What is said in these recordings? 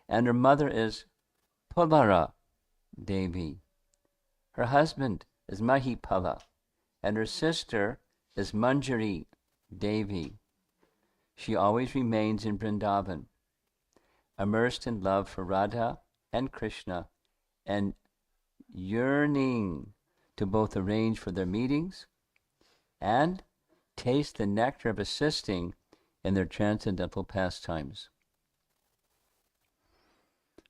And her mother is Pulara Devi. Her husband is Mahipala, and her sister is Manjari Devi. She always remains in Vrindavan, immersed in love for Radha and Krishna, and yearning to both arrange for their meetings and taste the nectar of assisting in their transcendental pastimes.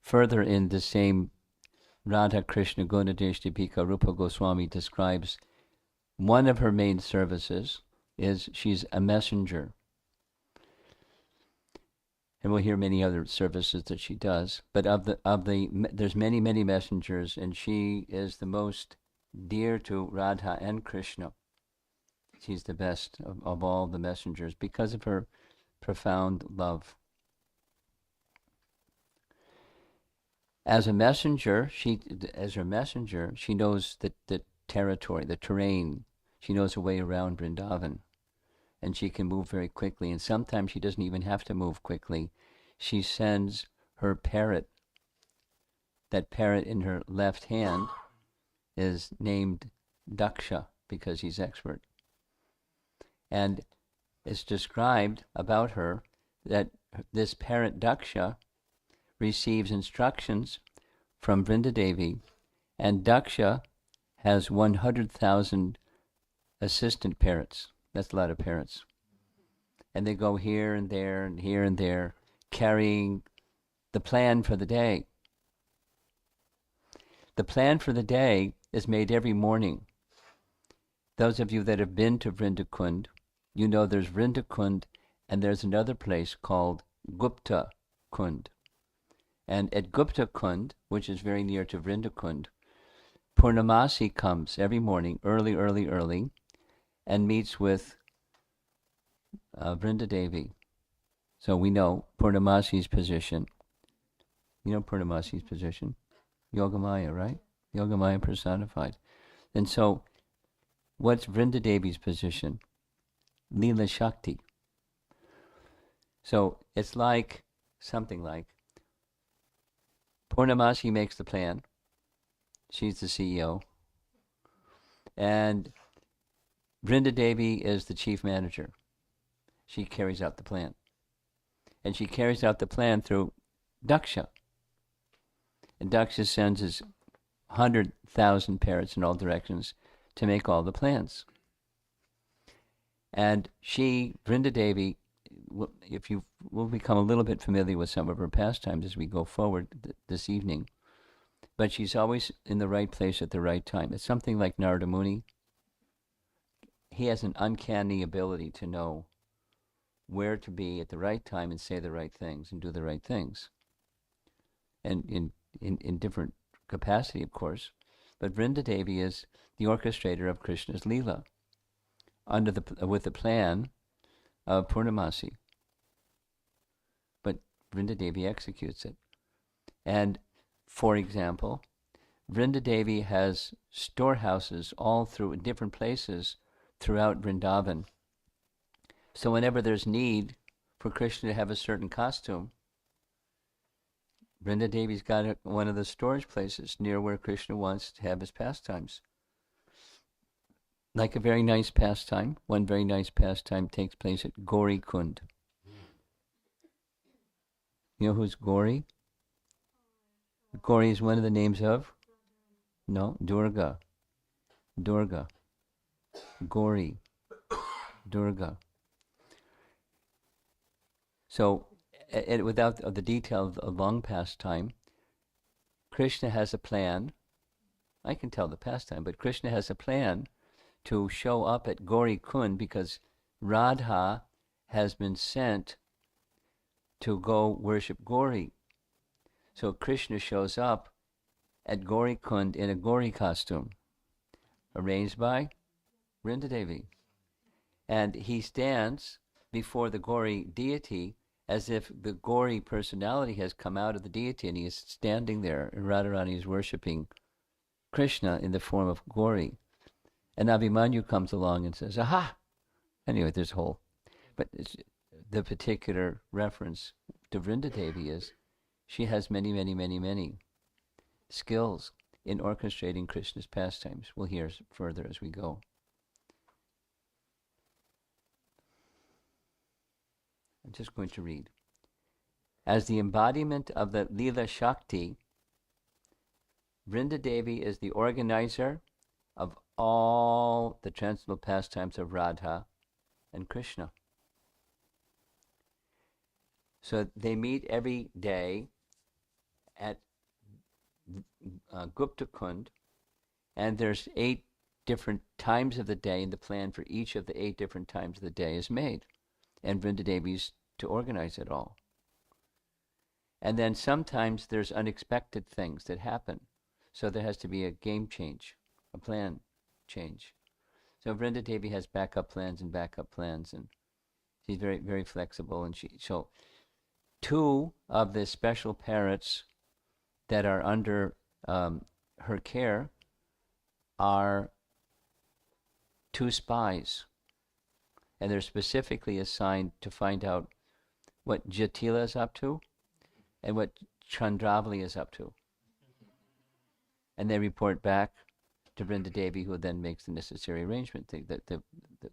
Further in the same Radha Krishna Gunadesh Deepika, Rupa Goswami describes one of her main services is she's a messenger. And we'll hear many other services that she does. But there's many messengers, and she is the most dear to Radha and Krishna. She's the best of all the messengers because of her profound love. As a messenger, she knows the territory, the terrain. She knows her way around Vrindavan, and she can move very quickly. And sometimes she doesn't even have to move quickly. She sends her parrot. That parrot in her left hand is named Daksha because he's expert. And it's described about her that this parrot Daksha receives instructions from Vrinda Devi, and Daksha has 100,000 assistant parrots. That's a lot of parrots. And they go here and there and here and there, carrying the plan for the day. The plan for the day is made every morning. Those of you that have been to Vrindakund, you know there's Vrindakund, and there's another place called Gupta Kund. And at Gupta Kund, which is very near to Vrindakund, Purnamasi comes every morning, early, and meets with Vrinda Devi. So we know Purnamasi's position. You know Purnamasi's position? Yogamaya, right? Yogamaya personified. And so, what's Vrinda Devi's position? Leela Shakti. So it's like, something like, Purnamasi makes the plan. She's the CEO. And Vrinda Devi is the chief manager. She carries out the plan. And she carries out the plan through Daksha. And Daksha sends his 100,000 parrots in all directions to make all the plans. And she, Vrinda Devi, if you will become a little bit familiar with some of her pastimes as we go forward this evening, but she's always in the right place at the right time. It's something like Narada Muni. He has an uncanny ability to know where to be at the right time and say the right things and do the right things. And in different capacity, of course. But Vrinda Devi is the orchestrator of Krishna's Leela with the plan of Purnamasi. But Vrinda Devi executes it. And, for example, Vrinda Devi has storehouses all through different places throughout Vrindavan. So whenever there's need for Krishna to have a certain costume, Vrinda Devi's got one of the storage places near where Krishna wants to have his pastimes. Like a very nice pastime, one very nice pastime takes place at Gauri Kund. You know who's Gauri? Gauri is one of the names of? No, Durga. Durga. Gauri. Durga. So, without the detail of a long pastime, Krishna has a plan. I can tell the pastime, but Krishna has a plan to show up at Gauri Kund because Radha has been sent to go worship Gauri. So Krishna shows up at Gauri Kund in a Gauri costume, arranged by Vrinda Devi. And he stands before the Gauri deity as if the Gauri personality has come out of the deity and he is standing there, and Radharani is worshipping Krishna in the form of Gauri. And Abhimanyu comes along and says, aha! Anyway, there's whole. But the particular reference to Vrinda Devi is She has many, many, many, many skills in orchestrating Krishna's pastimes. We'll hear further as we go. I'm just going to read. As the embodiment of the Lila Shakti, Vrinda Devi is the organizer of all the transcendental pastimes of Radha and Krishna. So they meet every day at Gupta Kund, and there's 8 different times of the day, and the plan for each of the 8 different times of the day is made, and Vrinda Devi's to organize it all. And then sometimes there's unexpected things that happen, so there has to be a game change, a plan change. So Vrinda Devi has backup plans, and she's very, very flexible. And so 2 of the special parrots that are under her care are 2 spies, and they're specifically assigned to find out what Jatila is up to and what Chandravali is up to. And they report back to Vrinda Devi, who then makes the necessary arrangement.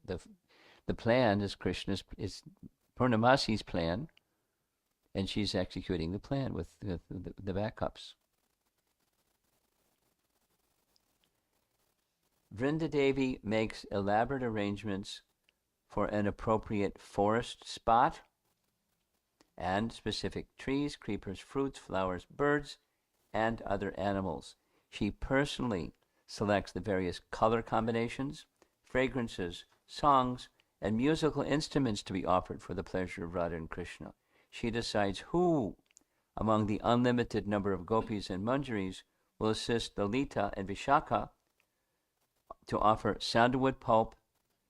The plan is Krishna's, is Purnamasi's plan, and she's executing the plan with the backups. Vrinda Devi makes elaborate arrangements for an appropriate forest spot and specific trees, creepers, fruits, flowers, birds, and other animals. She personally selects the various color combinations, fragrances, songs, and musical instruments to be offered for the pleasure of Radha and Krishna. She decides who, among the unlimited number of gopis and manjaris, will assist Lalita and Vishaka to offer sandalwood pulp,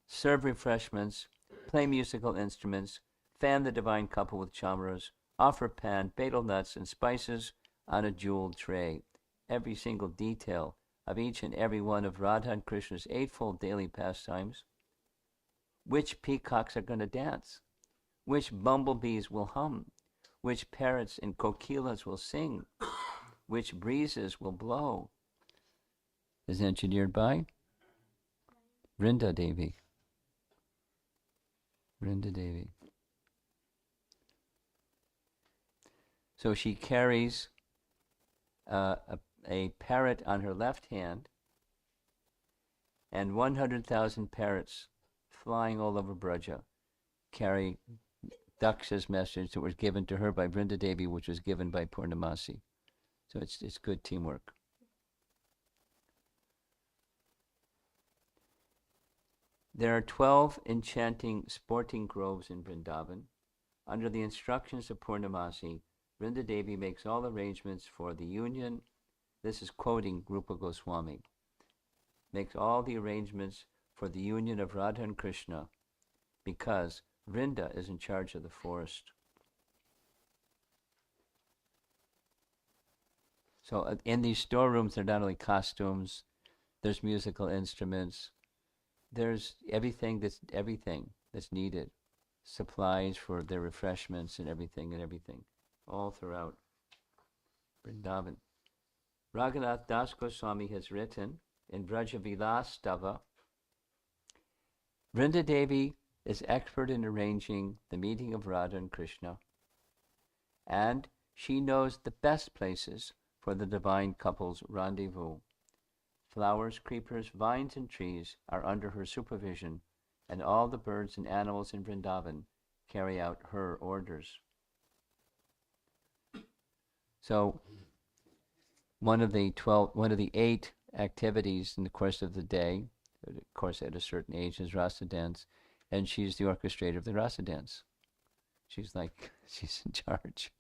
serve refreshments, play musical instruments, fan the divine couple with chamaras, offer pan, betel nuts, and spices on a jeweled tray. Every single detail of each and every one of Radha and Krishna's 8-fold daily pastimes. Which peacocks are going to dance? Which bumblebees will hum? Which parrots and kokilas will sing? Which breezes will blow? Is engineered by Vrinda Devi. Vrinda Devi. So she carries a parrot on her left hand and 100,000 parrots flying all over Braja carry Daksha's message that was given to her by Vrinda Devi, which was given by Purnamasi. So it's good teamwork. There are 12 enchanting sporting groves in Vrindavan. Under the instructions of Purnamasi, Vrinda Devi makes all arrangements for the union. This is quoting Rupa Goswami. Makes all the arrangements for the union of Radha and Krishna because Vrinda is in charge of the forest. So in these storerooms, there are not only costumes, there's musical instruments, there's everything that's needed, supplies for their refreshments and everything, all throughout Vrindavan. Raghunath Das Goswami has written in Vrajlila Stava, Vrinda Devi is expert in arranging the meeting of Radha and Krishna, and she knows the best places for the divine couple's rendezvous. Flowers, creepers, vines, and trees are under her supervision, and all the birds and animals in Vrindavan carry out her orders. So one of the 8 activities in the course of the day, of course at a certain age, is rasa dance, and she's the orchestrator of the rasa dance. She's in charge.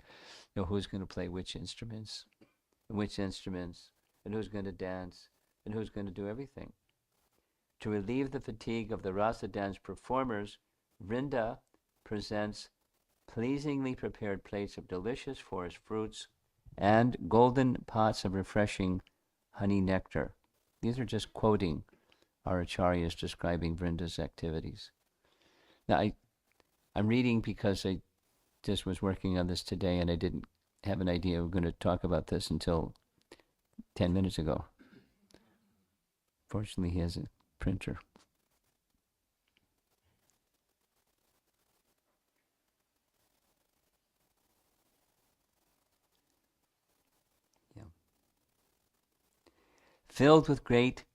Who's going to play which instruments, and who's going to dance, and who's going to do everything. To relieve the fatigue of the rasa dance performers, Vrinda presents pleasingly prepared plates of delicious forest fruits and golden pots of refreshing honey nectar. These are just quoting our acharyas describing Vrinda's activities. Now, I'm reading because I just was working on this today and I didn't have an idea we are going to talk about this until 10 minutes ago. Fortunately, he has a printer. Yeah. Filled with great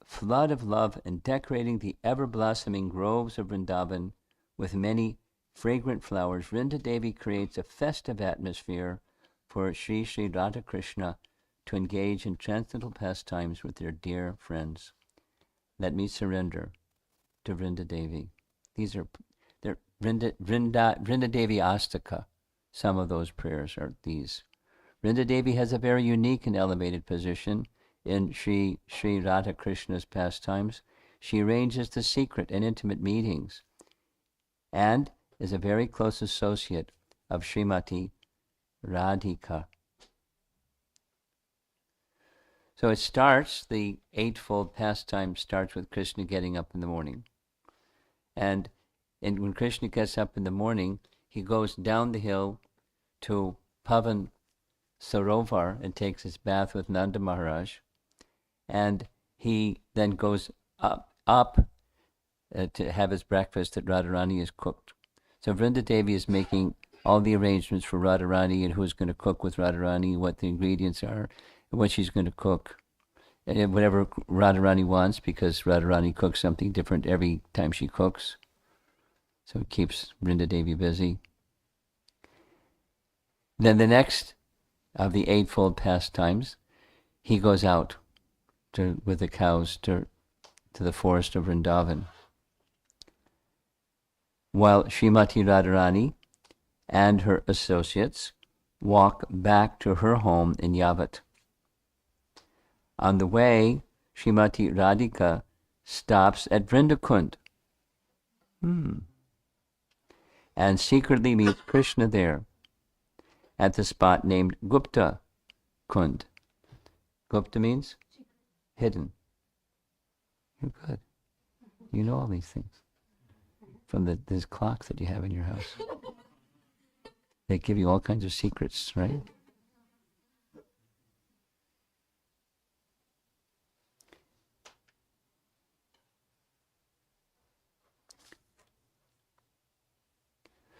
flood of love and decorating the ever-blossoming groves of Vrindavan with many fragrant flowers, Vrinda Devi creates a festive atmosphere for Sri Sri Radha Krishna to engage in transcendental pastimes with their dear friends. Let me surrender to Vrinda Devi. These are Vrinda Devi Astaka. Some of those prayers are these. Vrinda Devi has a very unique and elevated position in Sri Radha Krishna's pastimes. She arranges the secret and intimate meetings and is a very close associate of Srimati Radhika. So it starts, the eightfold pastime starts with Krishna getting up in the morning. And when Krishna gets up in the morning, he goes down the hill to Pavan Sarovar and takes his bath with Nanda Maharaj. And he then goes up to have his breakfast that Radharani has cooked. So Vrinda Devi is making all the arrangements for Radharani and who's going to cook with Radharani, what the ingredients are, and what she's going to cook. And whatever Radharani wants, because Radharani cooks something different every time she cooks. So it keeps Vrinda Devi busy. Then the next of the eightfold pastimes, he goes out with the cows to the forest of Vrindavan, while Srimati Radharani and her associates walk back to her home in Yavat. On the way, Srimati Radhika stops at Vrindakund and secretly meets Krishna there at the spot named Gupta Kund. Gupta means hidden. You're good. You know all these things from these clocks that you have in your house. They give you all kinds of secrets, right?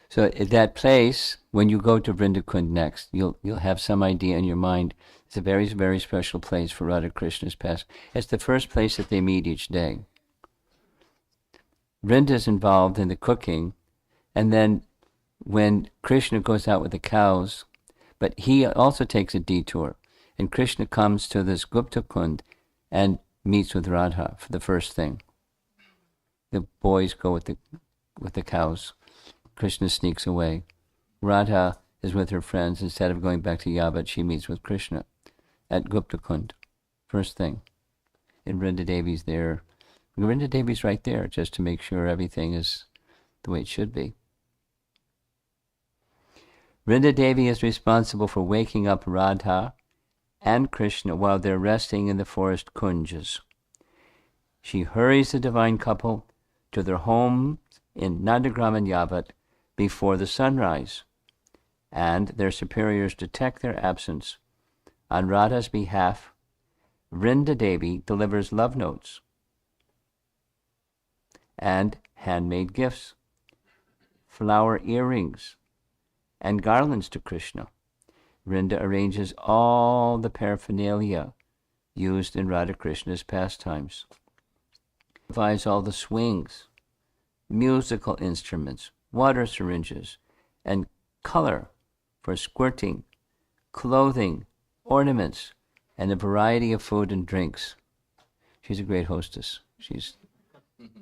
So at that place, when you go to Vrindakund next, you'll have some idea in your mind. It's a very, very special place for Radha Krishna's past. It's the first place that they meet each day. Vrinda's involved in the cooking, and then when Krishna goes out with the cows, but he also takes a detour, and Krishna comes to this Gupta Kund and meets with Radha for the first thing. The boys go with the cows. Krishna sneaks away. Radha is with her friends. Instead of going back to Yavat, she meets with Krishna at Gupta Kund. First thing. And Vrinda Devi's there. Vrinda Devi's right there just to make sure everything is the way it should be. Vrinda Devi is responsible for waking up Radha and Krishna while they're resting in the forest kunjas. She hurries the divine couple to their home in Nandagram and Yavat before the sunrise, and their superiors detect their absence. On Radha's behalf, Vrinda Devi delivers love notes and handmade gifts, flower earrings, and garlands to Krishna. Vrinda arranges all the paraphernalia used in Radha Krishna's pastimes, provides all the swings, musical instruments, water syringes, and color for squirting, clothing, ornaments, and a variety of food and drinks. She's a great hostess. She's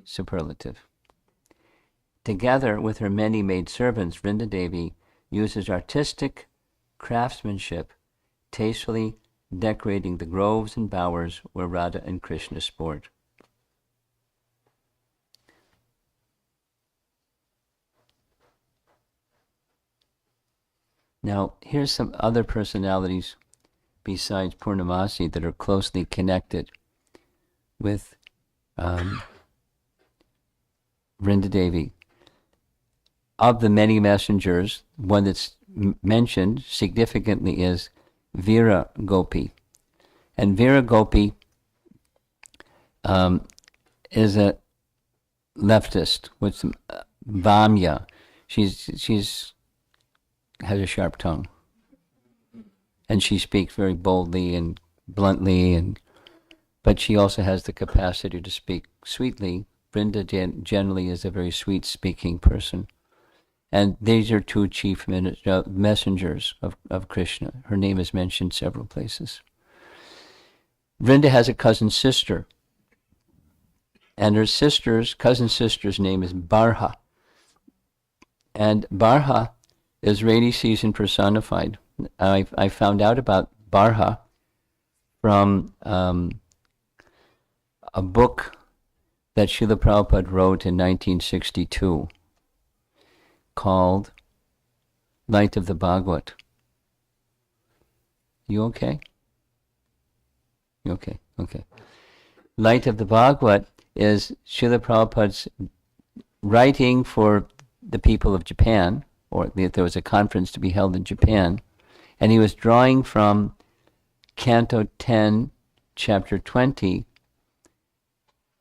superlative. Together with her many maidservants, Vrinda Devi uses artistic craftsmanship, tastefully decorating the groves and bowers where Radha and Krishna sport. Now, here's some other personalities besides Purnamasi that are closely connected with Vrinda Devi. of the many messengers, one that's mentioned significantly is Veera Gopi. And Veera Gopi is a leftist with some Vamya. She's has a sharp tongue, and she speaks very boldly and bluntly, but she also has the capacity to speak sweetly. Vrinda generally is a very sweet-speaking person. And these are two chief messengers of Krishna. Her name is mentioned several places. Vrinda has a cousin sister, and her cousin sister's name is Barha. And Barha is rainy season personified. I found out about Barha from a book that Srila Prabhupada wrote in 1962 called Light of the Bhagavad. You okay? You okay? Okay. Light of the Bhagavad is Srila Prabhupada's writing for the people of Japan, or there was a conference to be held in Japan, and he was drawing from Canto 10, Chapter 20,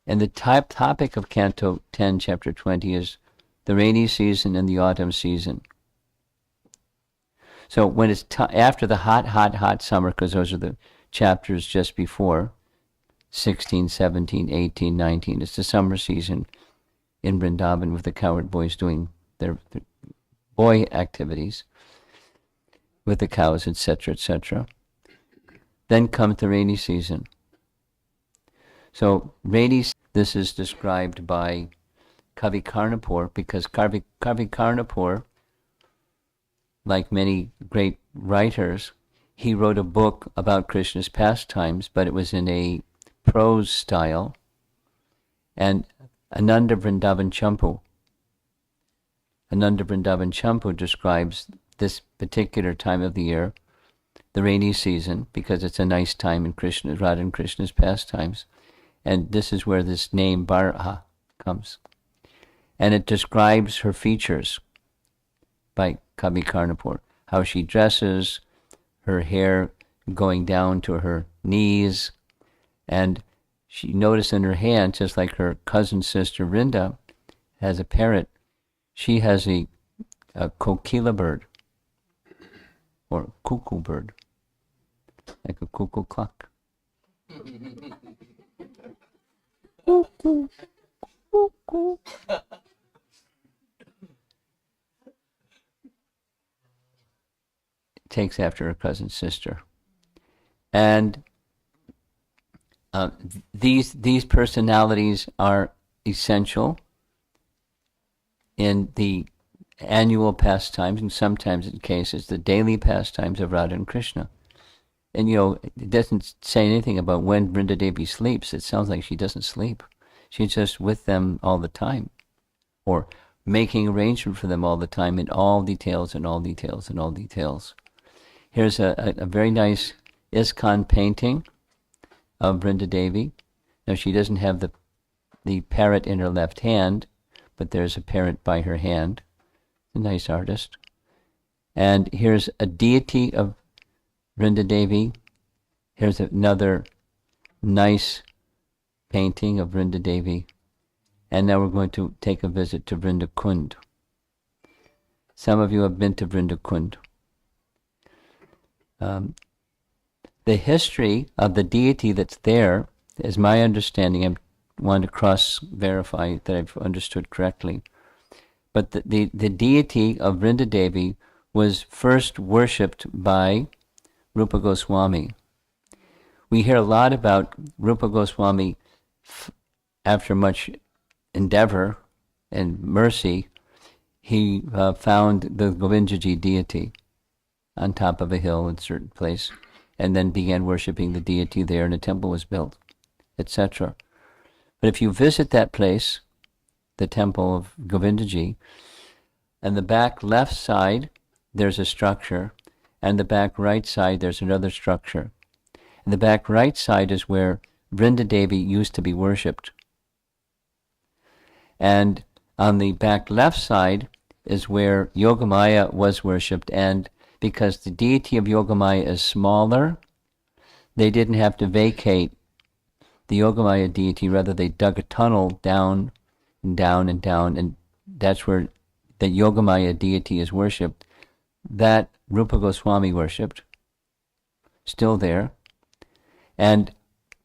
and the topic of Canto 10, Chapter 20 is the rainy season and the autumn season. So when it's after the hot summer, because those are the chapters just before, 16, 17, 18, 19, it's the summer season in Vrindavan with the cowherd boys doing their boy activities with the cows, etc., etc. Then comes the rainy season. So this is described by Kavi Karnapur, because Kavi Karnapur, like many great writers, he wrote a book about Krishna's pastimes, but it was in a prose style. And Ananda Vrindavan Champu describes this particular time of the year, the rainy season, because it's a nice time in Radha and Krishna's pastimes. And this is where this name Barha comes. And it describes her features by Kavi Karnapur, how she dresses, her hair going down to her knees, and she noticed in her hand, just like her cousin sister Vrinda has a parrot, she has a kokila bird, or cuckoo bird, like a cuckoo clock. Cuckoo, cuckoo. Takes after her cousin sister, and these personalities are essential in the annual pastimes, and sometimes in cases the daily pastimes of Radha and Krishna. And it doesn't say anything about when Vrinda Devi sleeps. It sounds like she doesn't sleep. She's just with them all the time, or making arrangement for them all the time in all details and all details and all details. Here's a very nice ISKCON painting of Vrinda Devi. Now she doesn't have the parrot in her left hand, but there's a parrot by her hand. A nice artist. And here's a deity of Vrinda Devi. Here's another nice painting of Vrinda Devi. And now we're going to take a visit to Vrinda Kund. Some of you have been to Vrinda Kund. The history of the deity that's there, is my understanding, I want to cross-verify that I've understood correctly, but the deity of Vrinda Devi was first worshipped by Rupa Goswami. We hear a lot about Rupa Goswami after much endeavor and mercy. He found the Govindaji deity on top of a hill in a certain place, and then began worshipping the deity there, and a temple was built, etc. But if you visit that place, the temple of Govindaji, and the back left side, there's a structure, and the back right side, there's another structure. And the back right side is where Vrinda Devi used to be worshipped. And on the back left side is where Yogamaya was worshipped, and because the deity of Yogamaya is smaller, they didn't have to vacate the Yogamaya deity. Rather, they dug a tunnel down and down and down, and that's where the Yogamaya deity is worshipped. That Rupa Goswami worshipped, still there. And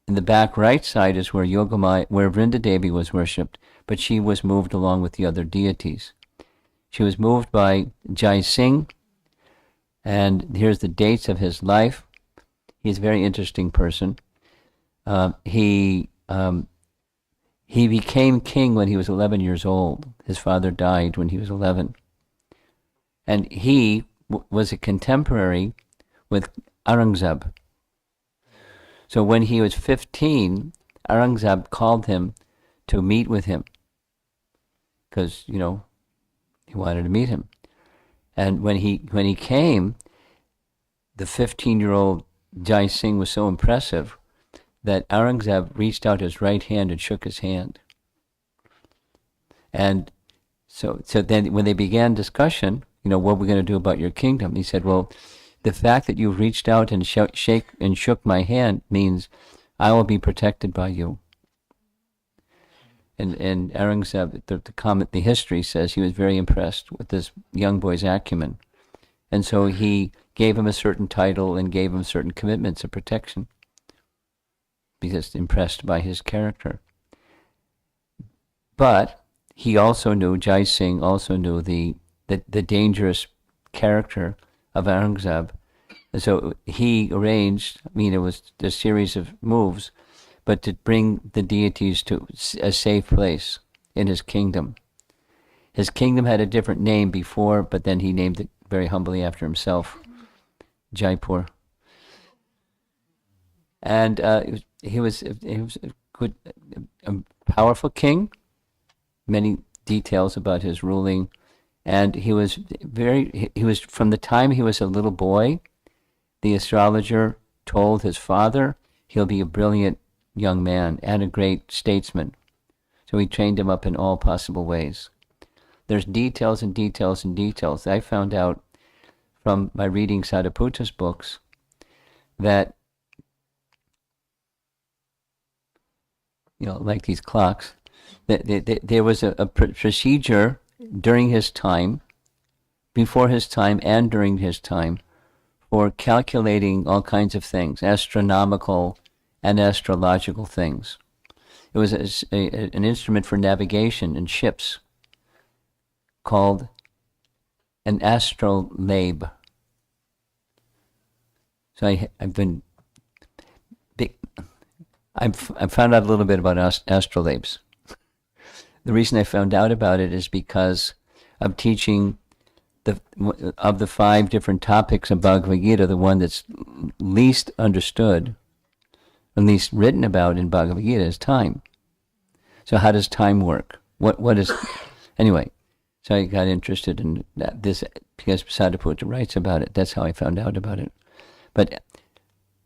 in the back right side is where where Vrinda Devi was worshipped, but she was moved along with the other deities. She was moved by Jai Singh, and here's the dates of his life. He's a very interesting person. He became king when he was 11 years old. His father died when he was 11. And he was a contemporary with Aurangzeb. So when he was 15, Aurangzeb called him to meet with him because, he wanted to meet him. And when he came, the 15-year-old Jai Singh was so impressive that Aurangzeb reached out his right hand and shook his hand. And so then when they began discussion, what are we going to do about your kingdom? He said, well, the fact that you've reached out and shook my hand means I will be protected by you. And Aurangzeb, the history says he was very impressed with this young boy's acumen. And so he gave him a certain title and gave him certain commitments of protection because impressed by his character. But he also knew, Jai Singh also knew the dangerous character of Aurangzeb. And so he arranged, it was a series of moves, but to bring the deities to a safe place in his kingdom. His kingdom had a different name before, but then he named it very humbly after himself, Jaipur. And he was a good, a powerful king. Many details about his ruling, and he was from the time he was a little boy. The astrologer told his father he'll be a brilliant young man and a great statesman. So he trained him up in all possible ways. There's details and details and details. I found out from my reading Sadhuputa's books that, like these clocks, that there was a procedure during his time, before his time and during his time, for calculating all kinds of things, astronomical and astrological things. It was an instrument for navigation in ships called an astrolabe. So I've found out a little bit about astrolabes. The reason I found out about it is because of teaching of the 5 different topics of Bhagavad Gita, the one that's least understood, and least written about in Bhagavad Gita is time. So how does time work? What is... Anyway, so I got interested in this because Sadhuputa writes about it. That's how I found out about it. But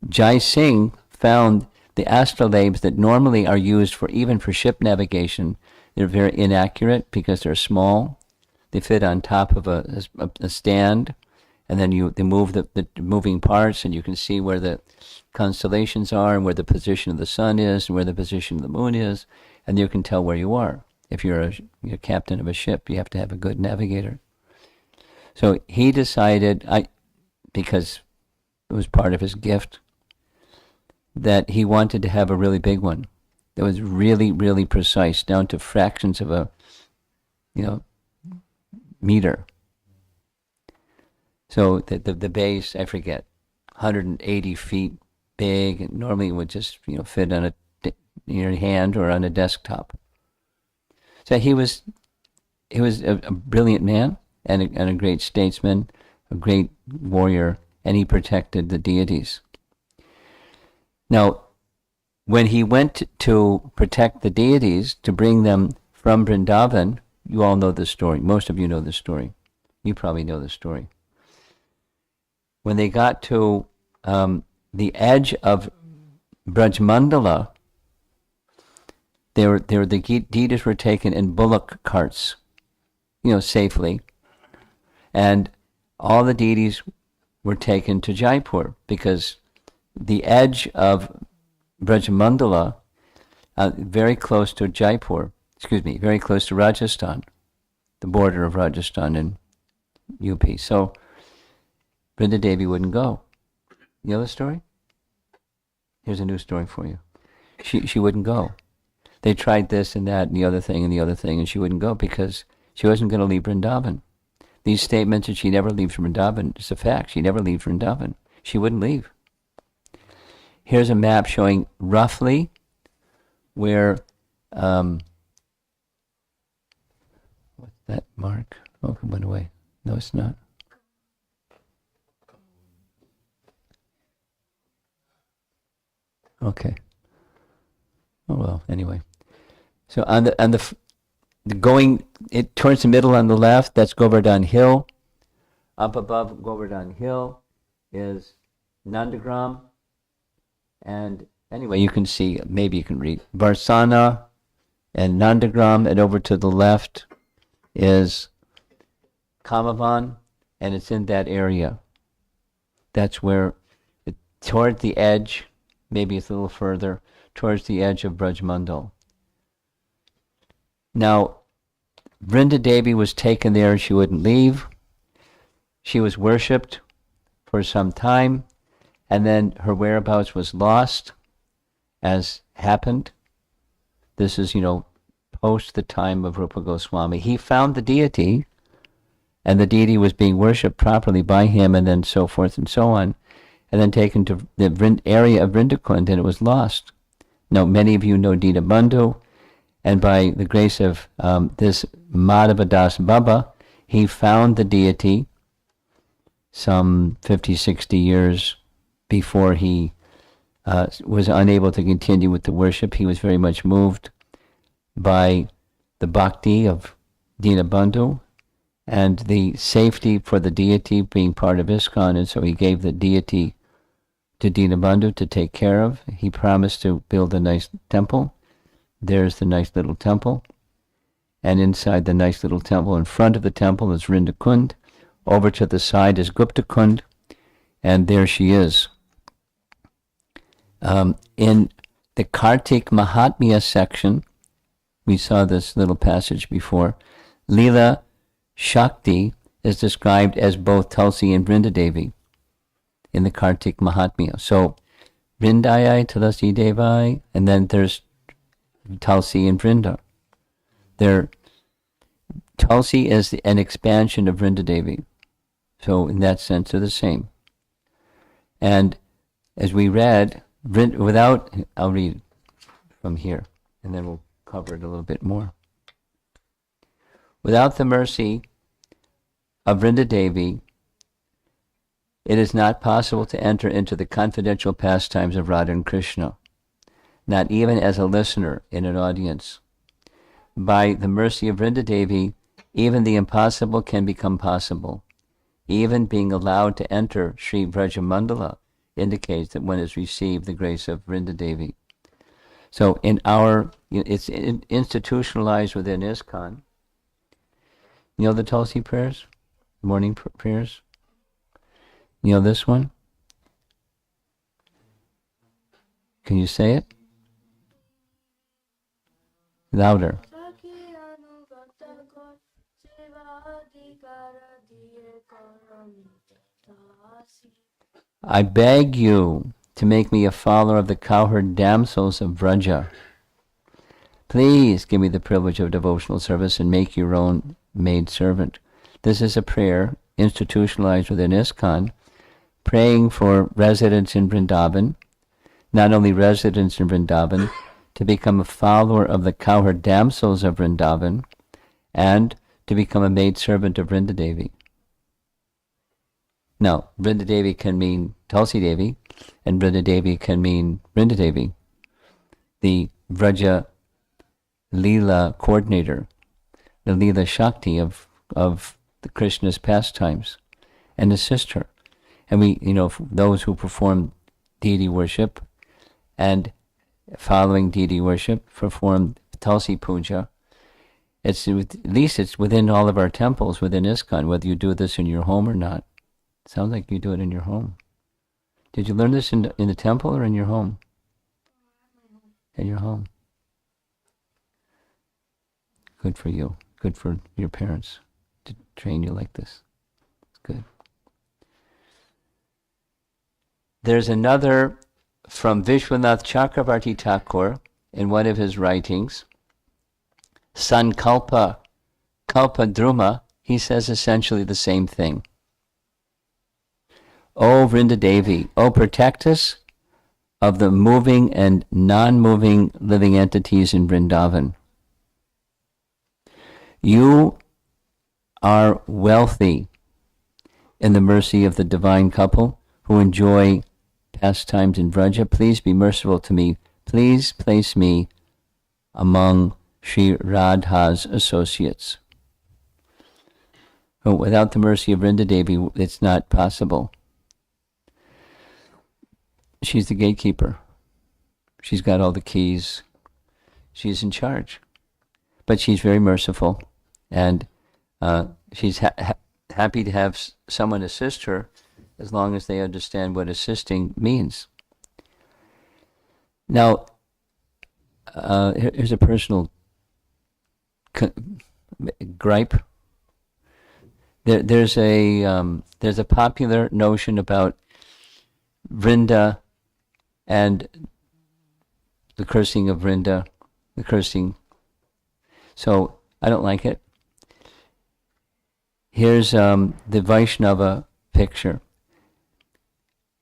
Jai Singh found the astrolabes that normally are used even for ship navigation. They're very inaccurate because they're small. They fit on top of a stand, and then they move the moving parts, and you can see where the constellations are and where the position of the sun is and where the position of the moon is, and you can tell where you are. If you're a captain of a ship, you have to have a good navigator. So he decided, because it was part of his gift, that he wanted to have a really big one that was really, really precise, down to fractions of a, meter. So the base, I forget, 180 feet big, and normally it would just fit on your hand or on a desktop. So he was a brilliant man and a great statesman, a great warrior, and he protected the deities. Now, when he went to protect the deities, to bring them from Vrindavan, you all know the story. Most of you know the story. You probably know the story. When they got to the edge of Brajmandala, the deities were taken in bullock carts, safely, And all the deities were taken to Jaipur because the edge of Vrajamandala, very close to Jaipur, very close to Rajasthan, the border of Rajasthan and UP. So Vrinda Devi wouldn't go. You know the story? Here's a new story for you. She wouldn't go. They tried this and that and the other thing, and she wouldn't go because she wasn't going to leave Vrindavan. These statements that she never leaves Vrindavan, it's a fact. She never leaves Vrindavan. She wouldn't leave. Here's a map showing roughly where, what's that mark? Oh, it went away. No, it's not. Okay. Oh well. Anyway, so on the going it towards the middle on the left, that's Govardhan Hill. Up above Govardhan Hill is Nandagram, and anyway, you can see, maybe you can read Varsana and Nandagram, and over to the left is Kamavan, and it's in that area. That's where, toward the edge, maybe it's a little further, towards the edge of Brajmandal. Now, Vrinda Devi was taken there, she wouldn't leave. She was worshipped for some time, and then her whereabouts was lost, as happened. This is, post the time of Rupa Goswami. He found the deity, and the deity was being worshipped properly by him, and then so forth and so on, and then taken to the area of Vrindakund, and it was lost. Now, many of you know Dinabandhu, and by the grace of this Madhavadas Baba, he found the deity some 50, 60 years before he was unable to continue with the worship. He was very much moved by the bhakti of Dinabandhu and the safety for the deity being part of ISKCON, and so he gave the deity to Dinabandhu to take care of. He promised to build a nice temple. There's the nice little temple. And inside the nice little temple, in front of the temple, is Vrindakund. Over to the side is Guptakund. And there she is. In the Kartik Mahatmya section, we saw this little passage before, Leela Shakti is described as both Tulsi and Vrinda Devi in the Kartik Mahatmya. So, Vrindayai, Tulasi Devai, and then there's Tulsi and Vrinda. Tulsi is an expansion of Vrinda Devi. So in that sense, they're the same. And as we read, I'll read from here, and then we'll cover it a little bit more. Without the mercy of Vrinda Devi, it is not possible to enter into the confidential pastimes of Radha and Krishna, not even as a listener in an audience. By the mercy of Vrinda Devi, even the impossible can become possible. Even being allowed to enter Sri Vrajamandala indicates that one has received the grace of Vrinda Devi. So it's institutionalized within ISKCON. You know the Tulsi prayers? Morning prayers? You know this one? Can you say it? Louder. I beg you to make me a follower of the cowherd damsels of Vraja. Please give me the privilege of devotional service and make your own maid servant. This is a prayer institutionalized within ISKCON, praying for residents in Vrindavan, not only residents in Vrindavan, to become a follower of the cowherd damsels of Vrindavan, and to become a maidservant of Vrinda Devi. Now, Vrinda Devi can mean Tulsi Devi, and Vrinda Devi can mean Vrinda Devi, the Vraja Leela coordinator, the Leela Shakti of the Krishna's pastimes, and assist her. And we, those who perform deity worship and following deity worship perform Tulsi Puja, At least it's within all of our temples within ISKCON, whether you do this in your home or not. It sounds like you do it in your home. Did you learn this in the temple or in your home? In your home. Good for you. Good for your parents to train you like this. It's good. There's another from Vishwanath Chakravarti Thakur in one of his writings, Sankalpa Druma. He says essentially the same thing. O Vrinda Devi, O protect us of the moving and non-moving living entities in Vrindavan. You are wealthy in the mercy of the divine couple who enjoy pastimes in Vraja. Please be merciful to me. Please place me among Sri Radha's associates. Oh, without the mercy of Vrinda Devi, it's not possible. She's the gatekeeper. She's got all the keys. She's in charge. But she's very merciful, and she's happy to have someone assist her as long as they understand what assisting means. Now, here's a personal gripe. There's a popular notion about Vrinda and the cursing of Vrinda, the cursing. So I don't like it. Here's the Vaishnava picture.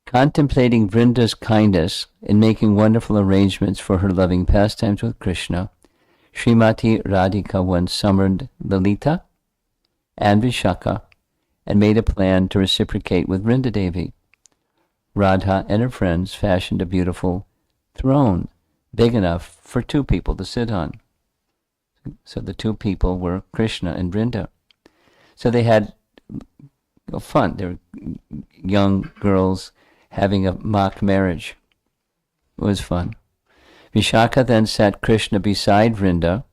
Contemplating Vrinda's kindness in making wonderful arrangements for her loving pastimes with Krishna, Srimati Radhika once summoned Lalita and Vishaka and made a plan to reciprocate with Vrinda Devi. Radha and her friends fashioned a beautiful throne, big enough for two people to sit on. So the two people were Krishna and Vrinda. So they had fun. They were young girls having a mock marriage. It was fun. Vishaka then sat Krishna beside Vrinda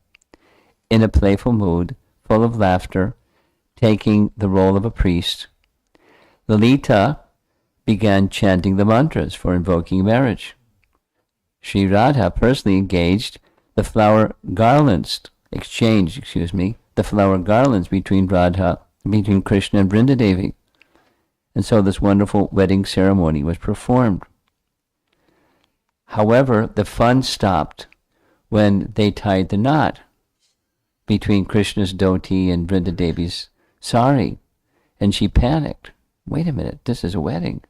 in a playful mood, full of laughter, taking the role of a priest. Lalita began chanting the mantras for invoking marriage. Sri Radha personally exchanged the flower garlands between Krishna and Vrinda Devi. And so this wonderful wedding ceremony was performed. However, the fun stopped when they tied the knot between Krishna's dhoti and Vrinda Devi's sari, and she panicked. Wait a minute, this is a wedding.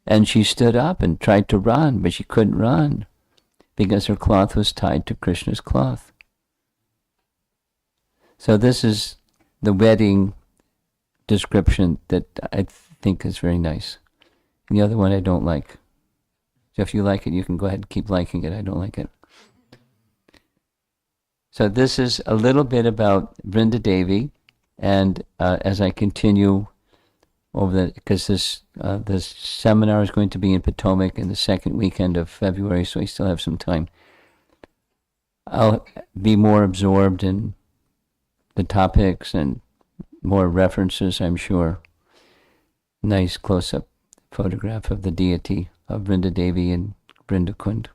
And she stood up and tried to run, but she couldn't run because her cloth was tied to Krishna's cloth. So this is the wedding description that I think is very nice. And the other one I don't like. So if you like it, you can go ahead and keep liking it. I don't like it. So this is a little bit about Vrinda Devi, and as I continue over because this seminar is going to be in Potomac in the second weekend of February, so I still have some time. I'll be more absorbed in the topics and more references, I'm sure. Nice close-up photograph of the deity of Vrinda Devi and Vrinda Kund.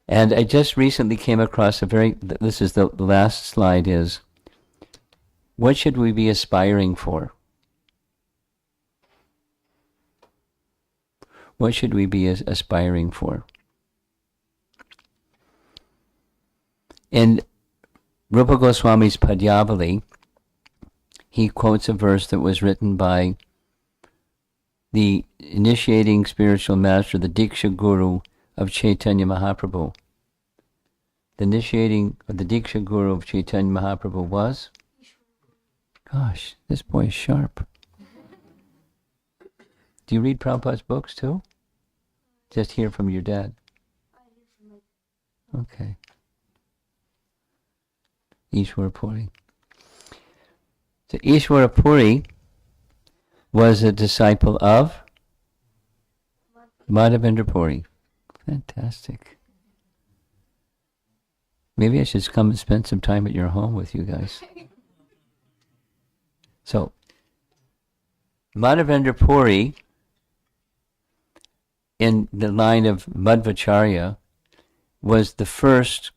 And I just recently came across this is the last slide is, what should we be aspiring for? What should we be aspiring for? In Rupa Goswami's Padyavali, he quotes a verse that was written by the initiating spiritual master, the Diksha Guru of Chaitanya Mahaprabhu. The initiating of the Diksha Guru of Chaitanya Mahaprabhu was? Gosh, this boy is sharp. Do you read Prabhupada's books too? Just hear from your dad? Okay. Ishwara Puri. So Ishwara Puri was a disciple of Madhavendra Puri. Fantastic. Maybe I should come and spend some time at your home with you guys. So, Madhavendra Puri, in the line of Madhvacharya, was the first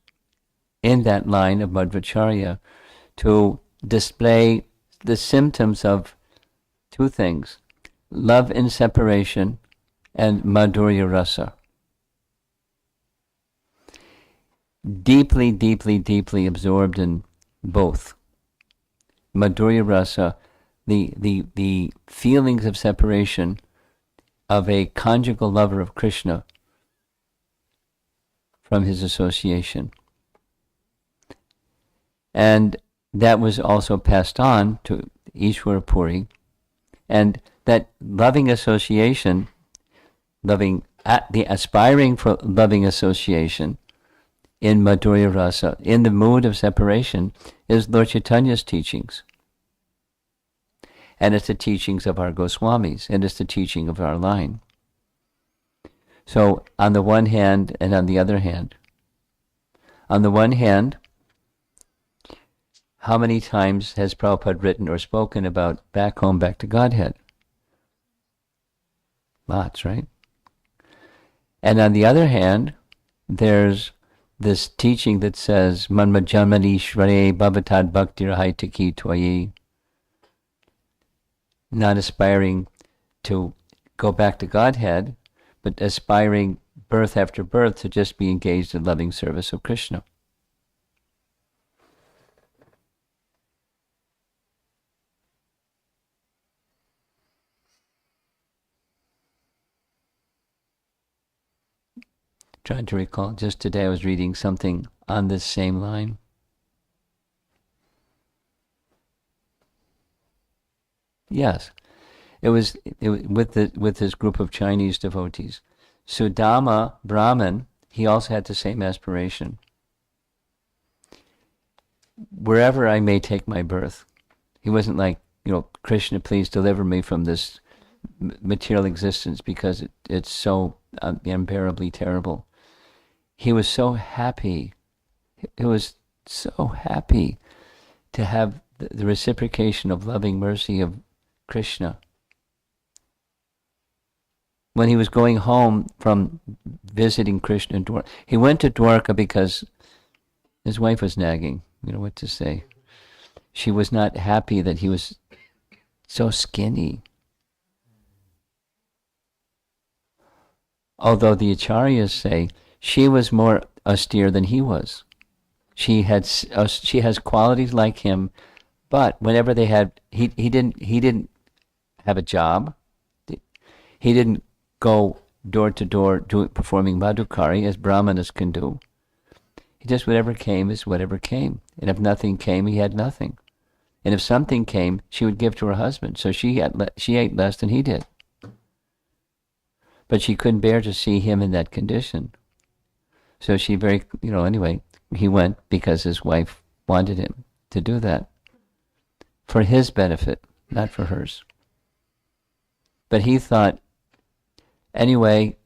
in that line of Madhvacharya to display the symptoms of two things: love in separation and Madhurya Rasa. Deeply, deeply, deeply absorbed in both. Madhurya Rasa, the feelings of separation of a conjugal lover of Krishna from his association. And that was also passed on to Ishwara Puri. And that loving association, the aspiring for loving association in Madhurya Rasa, in the mood of separation, is Lord Chaitanya's teachings. And it's the teachings of our Goswamis, and it's the teaching of our line. So on the one hand and on the other hand, on the one hand, how many times has Prabhupada written or spoken about back home, back to Godhead? Lots, right? And on the other hand, there's this teaching that says, Manma Janmani Shvare Bhavatad Bhakti Rahaitaki Twayi, not aspiring to go back to Godhead, but aspiring birth after birth to just be engaged in loving service of Krishna. Trying to recall, just today I was reading something on this same line. Yes, it was with this group of Chinese devotees. Sudama Brahman, he also had the same aspiration. Wherever I may take my birth, he wasn't like, Krishna, please deliver me from this material existence because it's so unbearably terrible. He was so happy. He was so happy to have the reciprocation of loving mercy of Krishna. When he was going home from visiting Krishna in Dwarka, he went to Dwarka because his wife was nagging. What to say. She was not happy that he was so skinny. Although the acharyas say she was more austere than he was. She has qualities like him, but whenever they had, he didn't have a job. He didn't go door to door performing madhukari as brahmanas can do. He just, whatever came is whatever came. And if nothing came, he had nothing. And if something came, she would give to her husband. So she ate less than he did. But she couldn't bear to see him in that condition. So she anyway, he went because his wife wanted him to do that. For his benefit, not for hers. But he thought, anyway,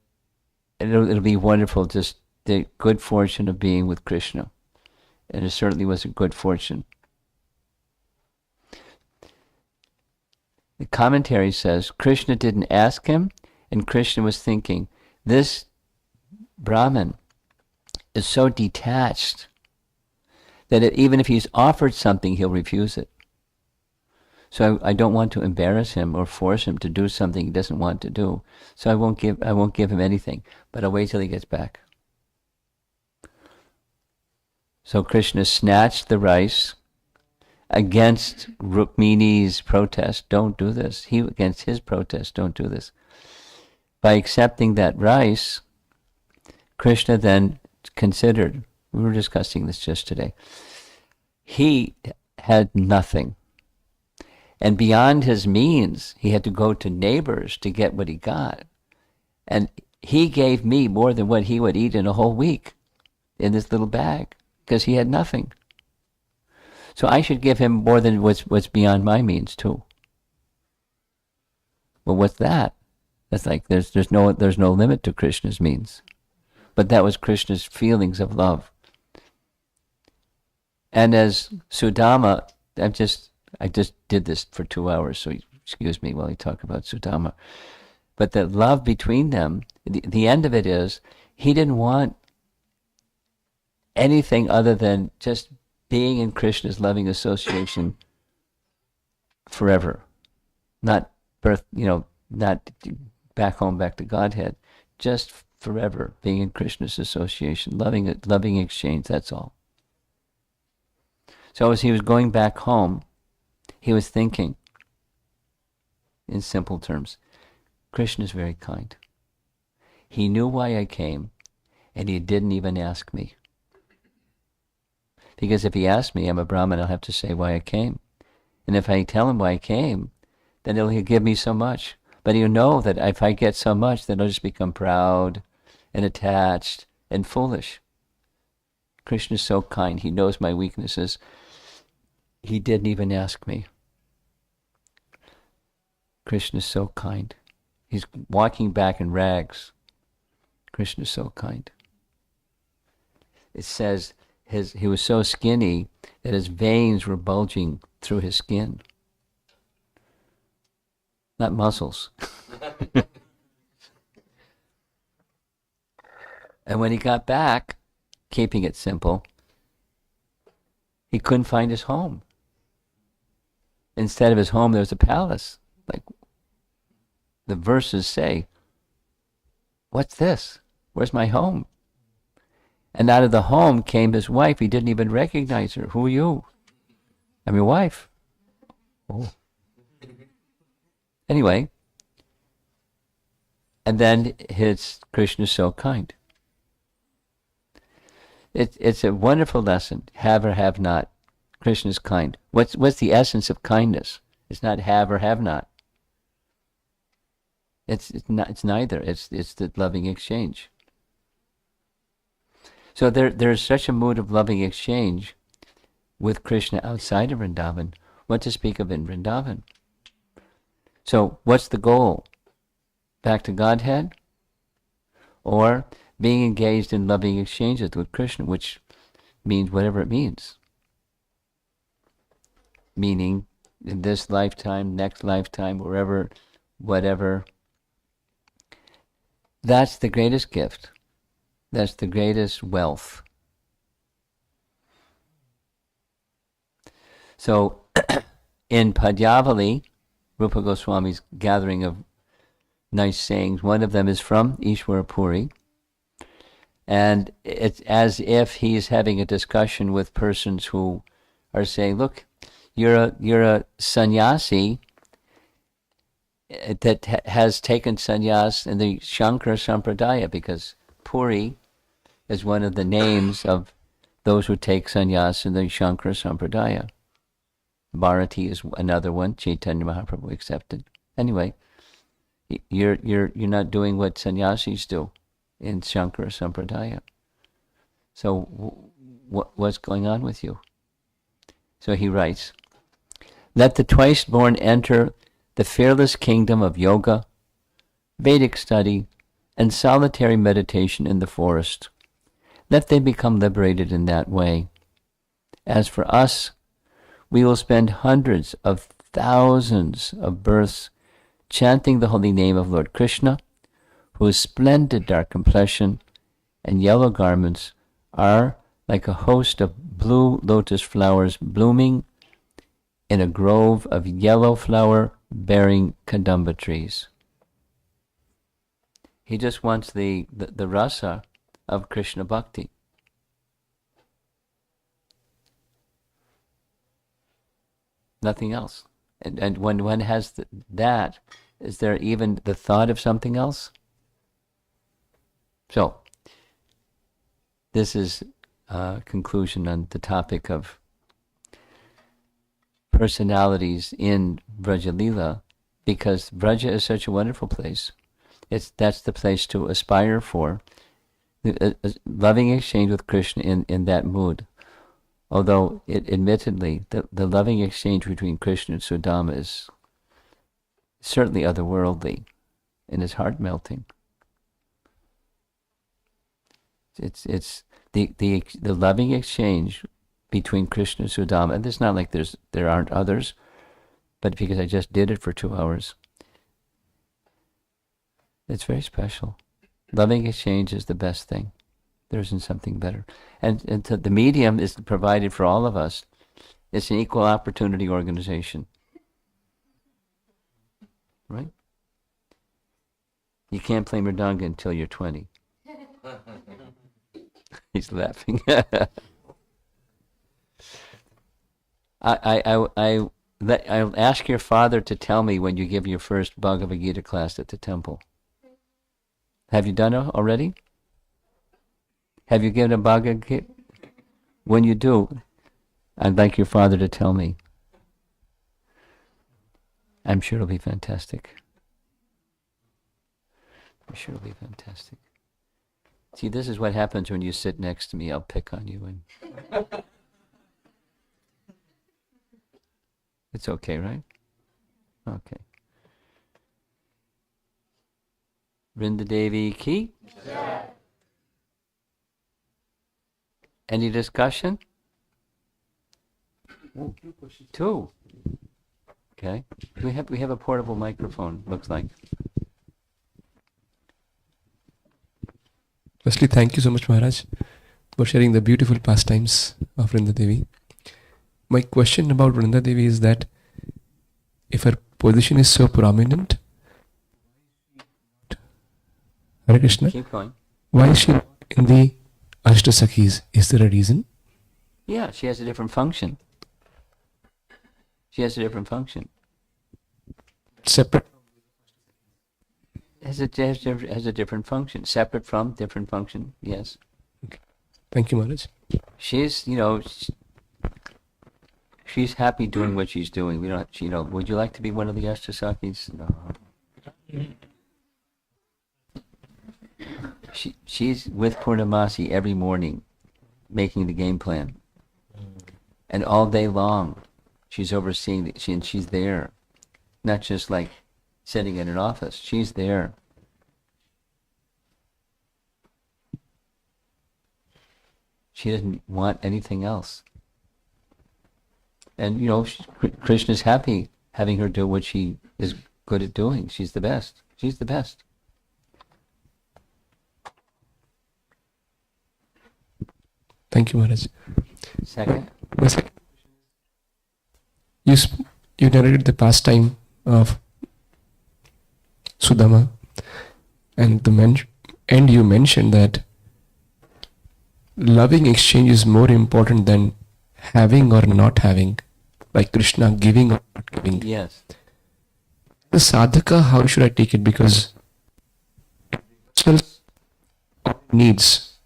it'll be wonderful, just the good fortune of being with Krishna. And it certainly was a good fortune. The commentary says, Krishna didn't ask him, and Krishna was thinking, this Brahmin is so detached that even if he's offered something, he'll refuse it. So I don't want to embarrass him or force him to do something he doesn't want to do. So I won't give him anything, but I'll wait till he gets back. So Krishna snatched the rice against Rukmini's protest. Don't do this. Against his protest, don't do this. By accepting that rice, Krishna then considered, we were discussing this just today, he had nothing. And beyond his means, he had to go to neighbors to get what he got. And he gave me more than what he would eat in a whole week in this little bag, because he had nothing. So I should give him more than what's beyond my means too. Well, what's that? That's like there's no limit to Krishna's means. But that was Krishna's feelings of love. And as Sudama, I just did this for 2 hours, so excuse me while I talk about Sudama. But the love between them, the end of it is, he didn't want anything other than just being in Krishna's loving association forever. Not birth, not back home, back to Godhead. Just forever being in Krishna's association, loving exchange, that's all. So as he was going back home, he was thinking, in simple terms, Krishna is very kind. He knew why I came, and he didn't even ask me. Because if he asked me, I'm a Brahmin, I'll have to say why I came. And if I tell him why I came, then he'll give me so much. But he'll know that if I get so much, then I'll just become proud and attached and foolish. Krishna is so kind. He knows my weaknesses. He didn't even ask me. Krishna is so kind. He's walking back in rags. Krishna is so kind. It says he was so skinny that his veins were bulging through his skin. Not muscles. And when he got back, keeping it simple, he couldn't find his home. Instead of his home, there was a palace. Like the verses say, what's this? Where's my home? And out of the home came his wife. He didn't even recognize her. Who are you? I'm your wife. Oh. Anyway, and then his Krishna is so kind. It's a wonderful lesson. Have or have not. Krishna is kind. What's the essence of kindness? It's not have or have not. It's neither. It's the loving exchange. So there's such a mood of loving exchange with Krishna outside of Vrindavan. What to speak of in Vrindavan? So what's the goal? Back to Godhead? Or being engaged in loving exchanges with Krishna, which means whatever it means. Meaning in this lifetime, next lifetime, wherever, whatever. That's the greatest gift. That's the greatest wealth. So in Padyavali, Rupa Goswami's gathering of nice sayings, one of them is from Ishwara Puri. And it's as if he's having a discussion with persons who are saying, look, you're a sannyasi that has taken sannyas in the Shankara Sampradaya, because Puri is one of the names of those who take sannyas in the Shankara Sampradaya. Bharati is another one, Chaitanya Mahaprabhu accepted. Anyway, you're not doing what sannyasis do in Shankara Sampradaya. So what's going on with you? So he writes, let the twice-born enter the fearless kingdom of yoga, Vedic study, and solitary meditation in the forest. Let them become liberated in that way. As for us, we will spend hundreds of thousands of births chanting the holy name of Lord Krishna, whose splendid dark complexion and yellow garments are like a host of blue lotus flowers blooming in a grove of yellow flower-bearing kadamba trees. He just wants the rasa of Krishna Bhakti. Nothing else. And when one has that, is there even the thought of something else? So, this is a conclusion on the topic of personalities in Vrajlila, because Vraja is such a wonderful place. That's the place to aspire for. Loving exchange with Krishna in that mood. Although, admittedly, the loving exchange between Krishna and Sudama is certainly otherworldly and is heart-melting. It's the loving exchange between Krishna and Sudama. And it's not like there aren't others, but because I just did it for 2 hours, it's very special. Loving exchange is the best thing. There isn't something better. And the medium is provided for all of us. It's an equal opportunity organization. Right? You can't play Mridanga until you're 20. He's laughing. I'll ask your father to tell me when you give your first Bhagavad Gita class at the temple. Have you done it already? Have you given a Bhagavad Gita? When you do, I'd like your father to tell me. I'm sure it'll be fantastic. I'm sure it'll be fantastic. See, this is what happens when you sit next to me. I'll pick on you, and it's okay, right? Okay. Vrinda Devi ki? Yeah. Any discussion? Oh, 2. Okay. We have a portable microphone, looks like. Firstly, thank you so much, Maharaj, for sharing the beautiful pastimes of Vrinda Devi. My question about Vrinda Devi is that if her position is so prominent, Hare Krishna, Keep going. why is she not in the Ashtasakhis? Is there a reason? Yeah, she has a different function. She has a different function. Separate. Has a different function. Separate from, different function, yes. Okay. Thank you, Maharaj. She's, she's happy doing what she's doing. We don't, would you like to be one of the Ashtasakis? No. She's with Purnamasi every morning, making the game plan. And all day long, she's overseeing, and she's there. Not just like sitting in an office. She's there. She doesn't want anything else. And, Krishna's happy having her do what she is good at doing. She's the best. She's the best. Thank you, Maharaj. Second? My second question, you narrated the pastime of Sudama, and you mentioned that loving exchange is more important than having or not having, like Krishna giving or not giving. Yes. The sadhaka, how should I take it? Because needs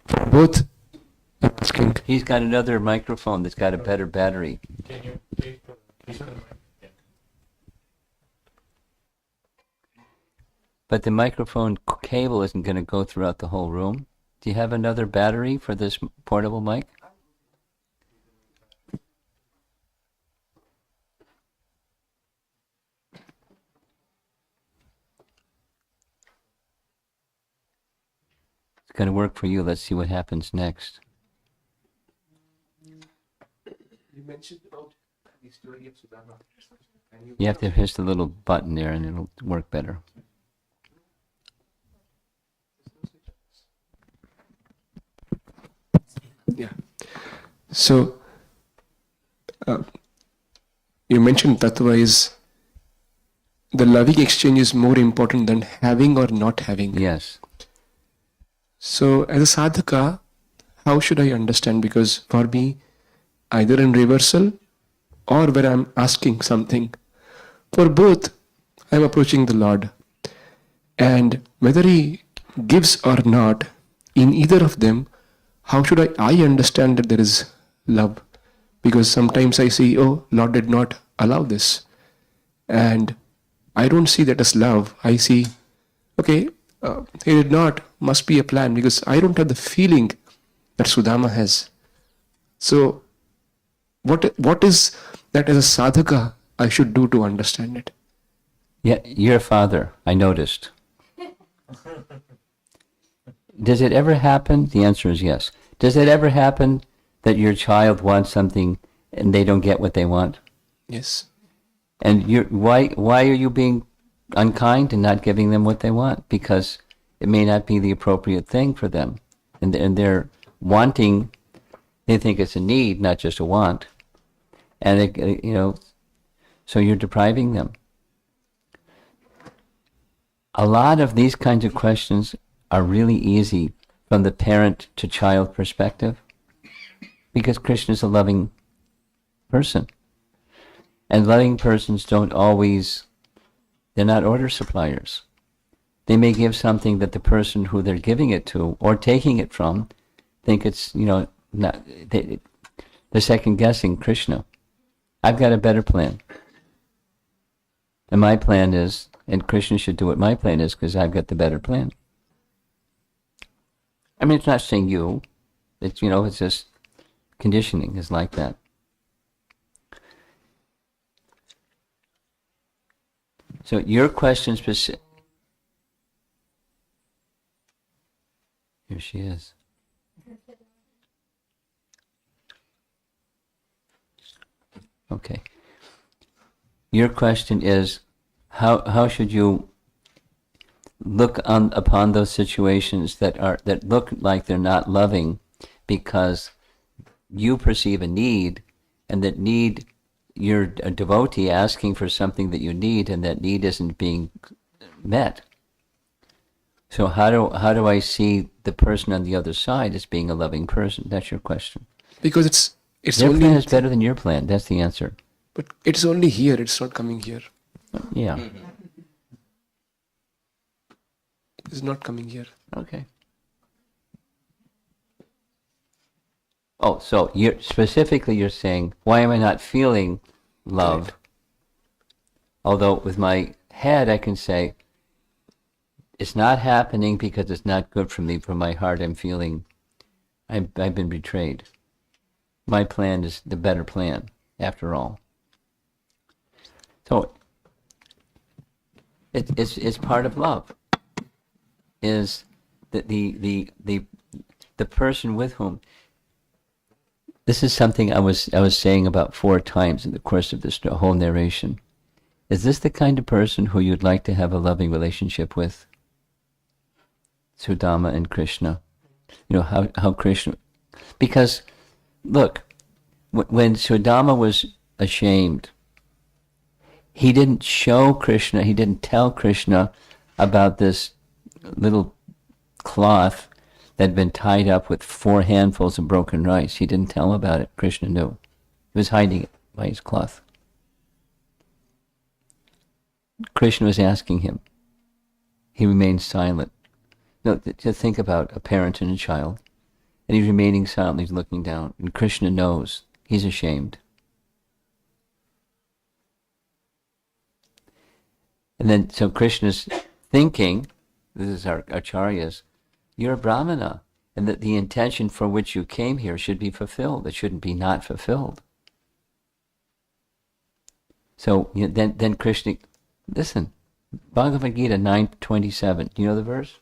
for both. I'm asking. He's got another microphone that's got a better battery. Can you please But the microphone cable isn't going to go throughout the whole room. Do you have another battery for this portable mic? It's going to work for you. Let's see what happens next. You mentioned about the story of Sudama. You have to push the little button there and it'll work better. Yeah. So, you mentioned Tattva is the loving exchange is more important than having or not having. Yes. So, as a sadhaka, how should I understand? Because for me, either in reversal or where I'm asking something, for both, I'm approaching the Lord. And whether He gives or not, in either of them, how should I understand that there is love? Because sometimes I see, oh, Lord did not allow this. And I don't see that as love. I see, okay, He did not, must be a plan, because I don't have the feeling that Sudama has. So, what is that as a sadhaka I should do to understand it? Yeah, your father, I noticed. Does it ever happen? The answer is yes. Does it ever happen that your child wants something and they don't get what they want? Yes. And why are you being unkind and not giving them what they want? Because it may not be the appropriate thing for them. And they're wanting, they think it's a need, not just a want. And, so you're depriving them. A lot of these kinds of questions are really easy from the parent to child perspective, because Krishna is a loving person. And loving persons don't always, they're not order suppliers. They may give something that the person who they're giving it to or taking it from think it's, not, they're second guessing Krishna. I've got a better plan. And my plan is, and Krishna should do what my plan is because I've got the better plan. I mean, it's not saying you. It's, it's just conditioning is like that. So your question specific. Here she is. Okay. Your question is, how should you look upon those situations that look like they're not loving because you perceive a need, and that need, you're a devotee asking for something that you need, and that need isn't being met. So how do I see the person on the other side as being a loving person? That's your question. Because it's Their only plan is better than your plan. That's the answer. But it's only here. It's not coming here. Yeah. It's not coming here. Okay. Oh, so you're saying, why am I not feeling love? Right. Although with my head I can say, it's not happening because it's not good for me. From my heart I'm feeling, I've been betrayed. My plan is the better plan, after all. So it's part of love. Is that the person with whom. This is something I was saying about 4 times in the course of this whole narration. Is this the kind of person who you'd like to have a loving relationship with? Sudama and Krishna. How Krishna. Because, look, when Sudama was ashamed, he didn't show Krishna, he didn't tell Krishna about this little cloth that had been tied up with 4 handfuls of broken rice. He didn't tell him about it. Krishna knew. He was hiding it by his cloth. Krishna was asking him. He remained silent. No, just think about a parent and a child. And he's remaining silent, he's looking down. And Krishna knows he's ashamed. And then, so Krishna's thinking, this is our acharyas, you're a brahmana, and that the intention for which you came here should be fulfilled. It shouldn't be not fulfilled. So then Krishna, listen, Bhagavad Gita 9:27. Do you know the verse?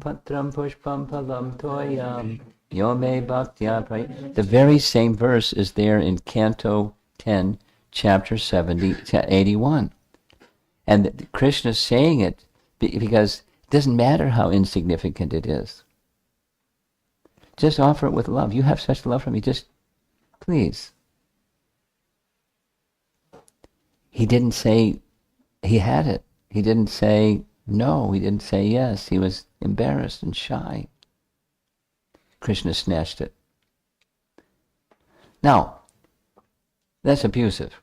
Patram pushpam palam toyam yome bhaktya prayam. The very same verse is there in Canto 10, Chapter 81. And Krishna's saying it because it doesn't matter how insignificant it is. Just offer it with love. You have such love for me. Just, please. He didn't say he had it. He didn't say no. He didn't say yes. He was embarrassed and shy. Krishna snatched it. Now, that's abusive.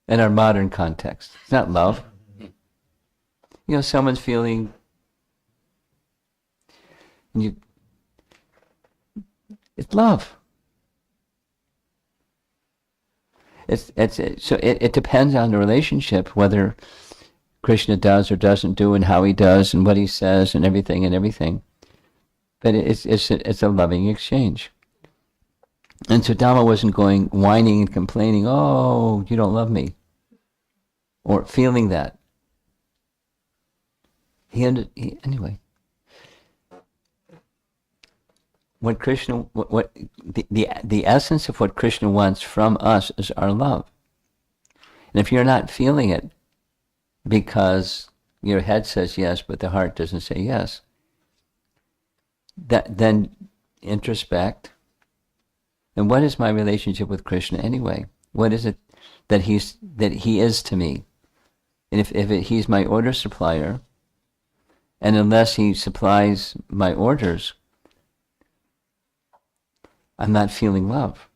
In our modern context. It's not love. Someone's feeling, it's love. So it depends on the relationship, whether Krishna does or doesn't do, and how he does, and what he says, and everything. But it's a loving exchange. And Sudama wasn't going whining and complaining, oh, you don't love me, or feeling that. Anyway. what Krishna, what the essence of what Krishna wants from us is our love. And if you're not feeling it because your head says yes, but the heart doesn't say yes, then introspect. And what is my relationship with Krishna anyway? What is it that he is to me? And if he's my order supplier, and unless he supplies my orders, I'm not feeling love.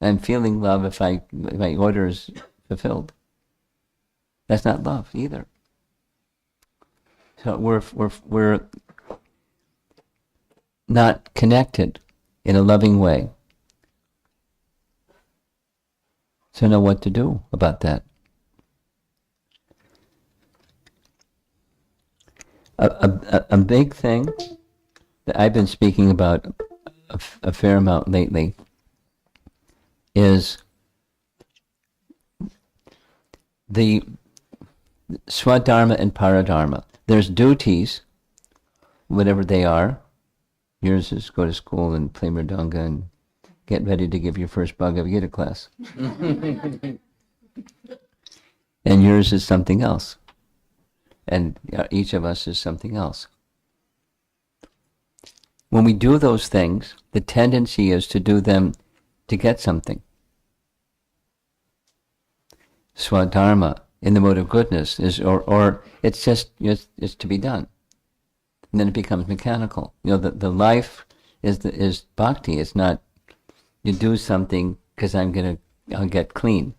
I'm feeling love if my order is fulfilled. That's not love either. So we're not connected in a loving way. So know what to do about that. A big thing that I've been speaking about a fair amount lately is the Swadharma and Paradharma. There's duties, whatever they are. Yours is go to school and play mridanga and get ready to give your first Bhagavad Gita class. And yours is something else. And each of us is something else. When we do those things, the tendency is to do them to get something. Swadharma, in the mode of goodness, is or it's just it's to be done. And then it becomes mechanical. The life is bhakti. It's not you do something because I'll get clean.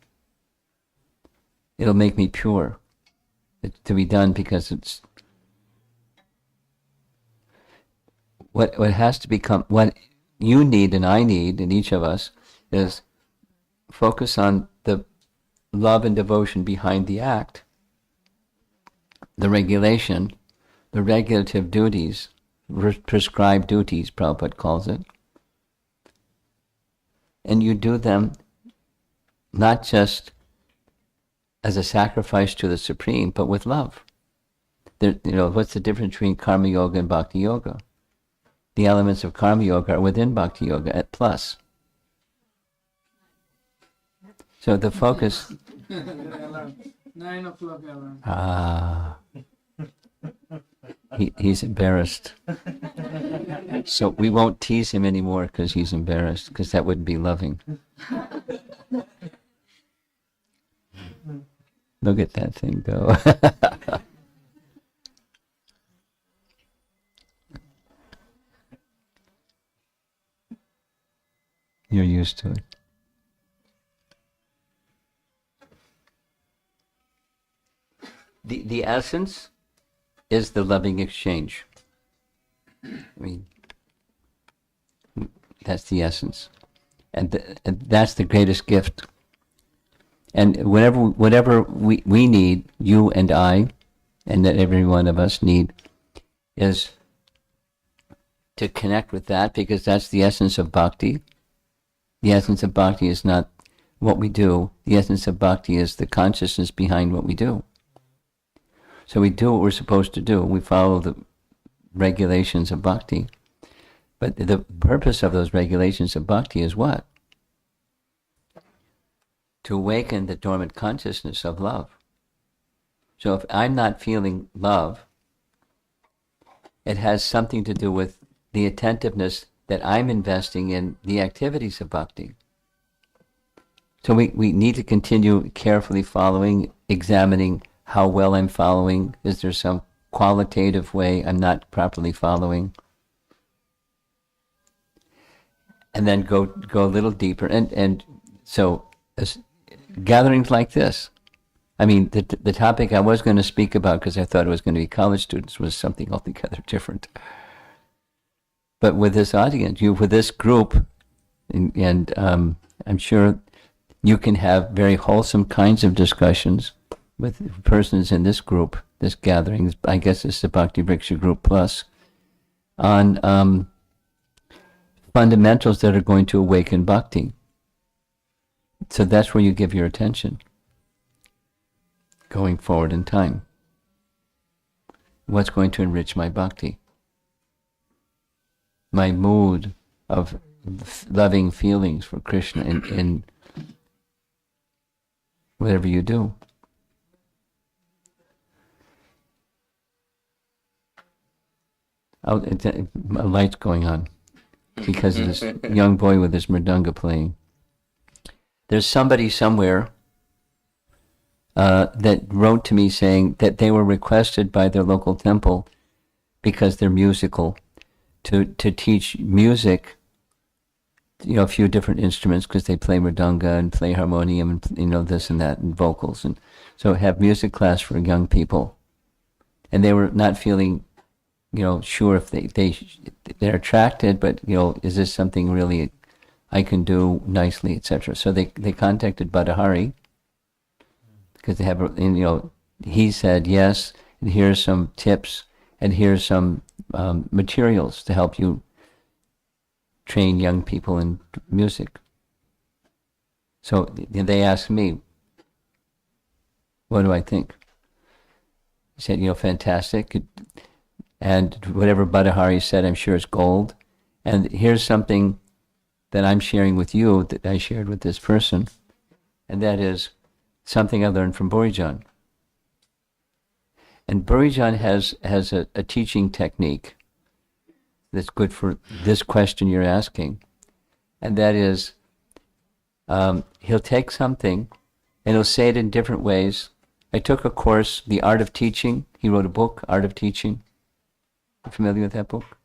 It'll make me pure. It's to be done because it's what has to become, what you need and I need, and each of us, is focus on the love and devotion behind the act, the regulation, the regulative duties, prescribed duties, Prabhupada calls it. And you do them not just as a sacrifice to the Supreme, but with love. What's the difference between Karma Yoga and Bhakti Yoga? The elements of Karma Yoga are within Bhakti Yoga at plus. So the focus... 9 o'clock alarm. He's embarrassed. So we won't tease him anymore because he's embarrassed, because that wouldn't be loving. Look at that thing go. You're used to it. The essence is the loving exchange. That's the essence. And that's the greatest gift. And whatever we need, you and I, and that every one of us need, is to connect with that, because that's the essence of bhakti. The essence of bhakti is not what we do. The essence of bhakti is the consciousness behind what we do. So we do what we're supposed to do. We follow the regulations of bhakti. But the purpose of those regulations of bhakti is what? To awaken the dormant consciousness of love. So if I'm not feeling love, it has something to do with the attentiveness that I'm investing in the activities of bhakti. So we need to continue carefully following, examining how well I'm following. Is there some qualitative way I'm not properly following? And then go a little deeper. And so gatherings like this, I mean, the topic I was going to speak about, because I thought it was going to be college students, was something altogether different. But with this audience, with this group, and I'm sure you can have very wholesome kinds of discussions with persons in this group, this gathering. I guess it's the Bhakti Vriksha Group Plus, on fundamentals that are going to awaken bhakti. So that's where you give your attention going forward in time. What's going to enrich my bhakti? my mood of loving feelings for Krishna in whatever you do. A light's going on because of this young boy with his mridanga playing. There's somebody somewhere that wrote to me saying that they were requested by their local temple, because they're musical, to teach music, a few different instruments, because they play mridanga and play harmonium and this and that and vocals, and so have music class for young people. And they were not feeling sure if they're attracted, but is this something really I can do nicely, etc. So they contacted Badahari, because they have he said yes, and here's some tips, and here's some materials to help you train young people in music. So they asked me, what do I think? I said, fantastic. And whatever Badahari said, I'm sure it's gold. And here's something that I'm sharing with you that I shared with this person, and that is something I learned from Burijan. And Burijan has a teaching technique that's good for this question you're asking, and that is he'll take something and he'll say it in different ways. I took a course, The Art of Teaching. He wrote a book, Art of Teaching. You familiar with that book?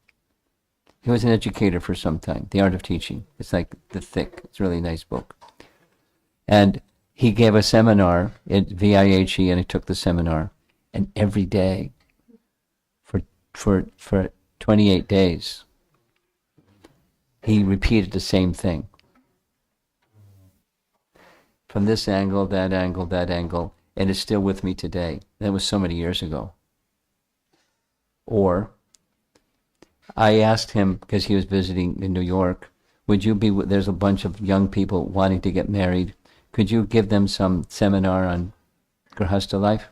He was an educator for some time, The Art of Teaching. It's like the thick, it's a really nice book. And he gave a seminar at VIHE, and I took the seminar. And every day, for 28 days, he repeated the same thing. From this angle, that angle, that angle, and it's still with me today. That was so many years ago. Or, I asked him, because he was visiting in New York, there's a bunch of young people wanting to get married, could you give them some seminar on Grihastha life?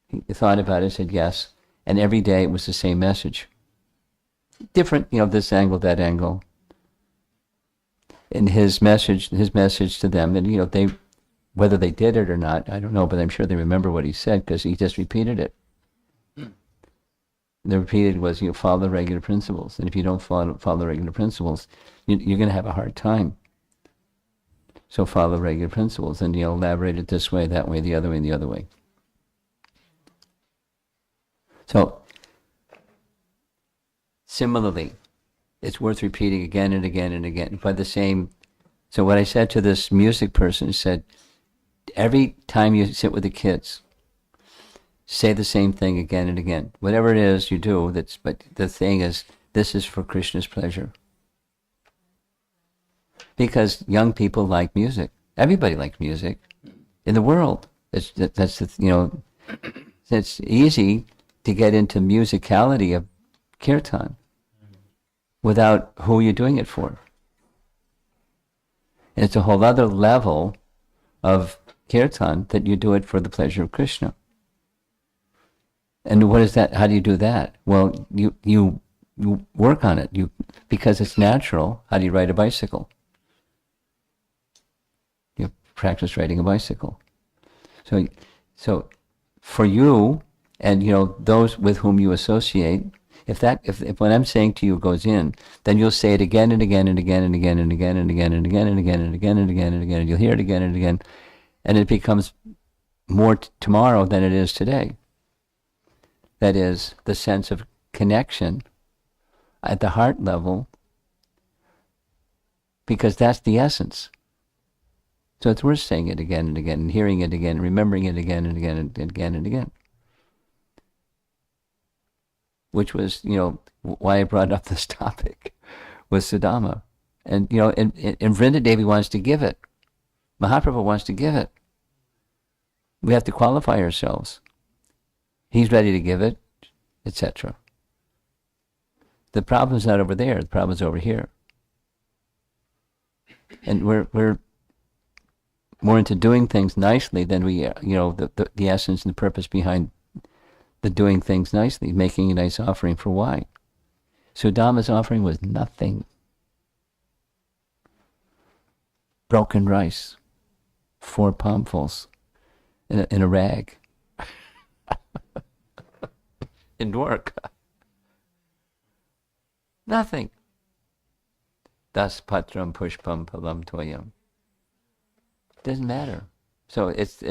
He thought about it, said yes, and every day it was the same message. Different, this angle, that angle. And his message to them, and whether they did it or not, I don't know, but I'm sure they remember what he said, because he just repeated it. The repeated was, follow the regular principles. And if you don't follow the regular principles, you're going to have a hard time. So follow the regular principles. And elaborate it this way, that way, the other way, and the other way. So, similarly, it's worth repeating again and again and again. So what I said to this music person, said, every time you sit with the kids, say the same thing again and again. Whatever it is you do, but the thing is, this is for Krishna's pleasure. Because young people like music. Everybody likes music in the world. It's easy to get into musicality of kirtan without who you're doing it for. And it's a whole other level of kirtan that you do it for the pleasure of Krishna. And what is that? How do you do that? Well, you work on it. Because it's natural. How do you ride a bicycle? You practice riding a bicycle. So for you and those with whom you associate, if what I'm saying to you goes in, then you'll say it again and again and again and again and again and again and again and again and again and again and again, and you'll hear it again and again, and it becomes more tomorrow than it is today. That is the sense of connection at the heart level, because that's the essence. So it's worth saying it again and again, and hearing it again, remembering it again and again and again and again. Which was, why I brought up this topic with Sudama. And, and Vrinda Devi wants to give it. Mahaprabhu wants to give it. We have to qualify ourselves. He's ready to give it, etc. The problem's not over there. The problem's over here. And we're more into doing things nicely than we, the essence and the purpose behind the doing things nicely, making a nice offering for why. Sudama's offering was nothing. Broken rice, 4 palmfuls in a rag. In Dwarka. Nothing. Das patram pushpam palam toyam. Doesn't matter. So if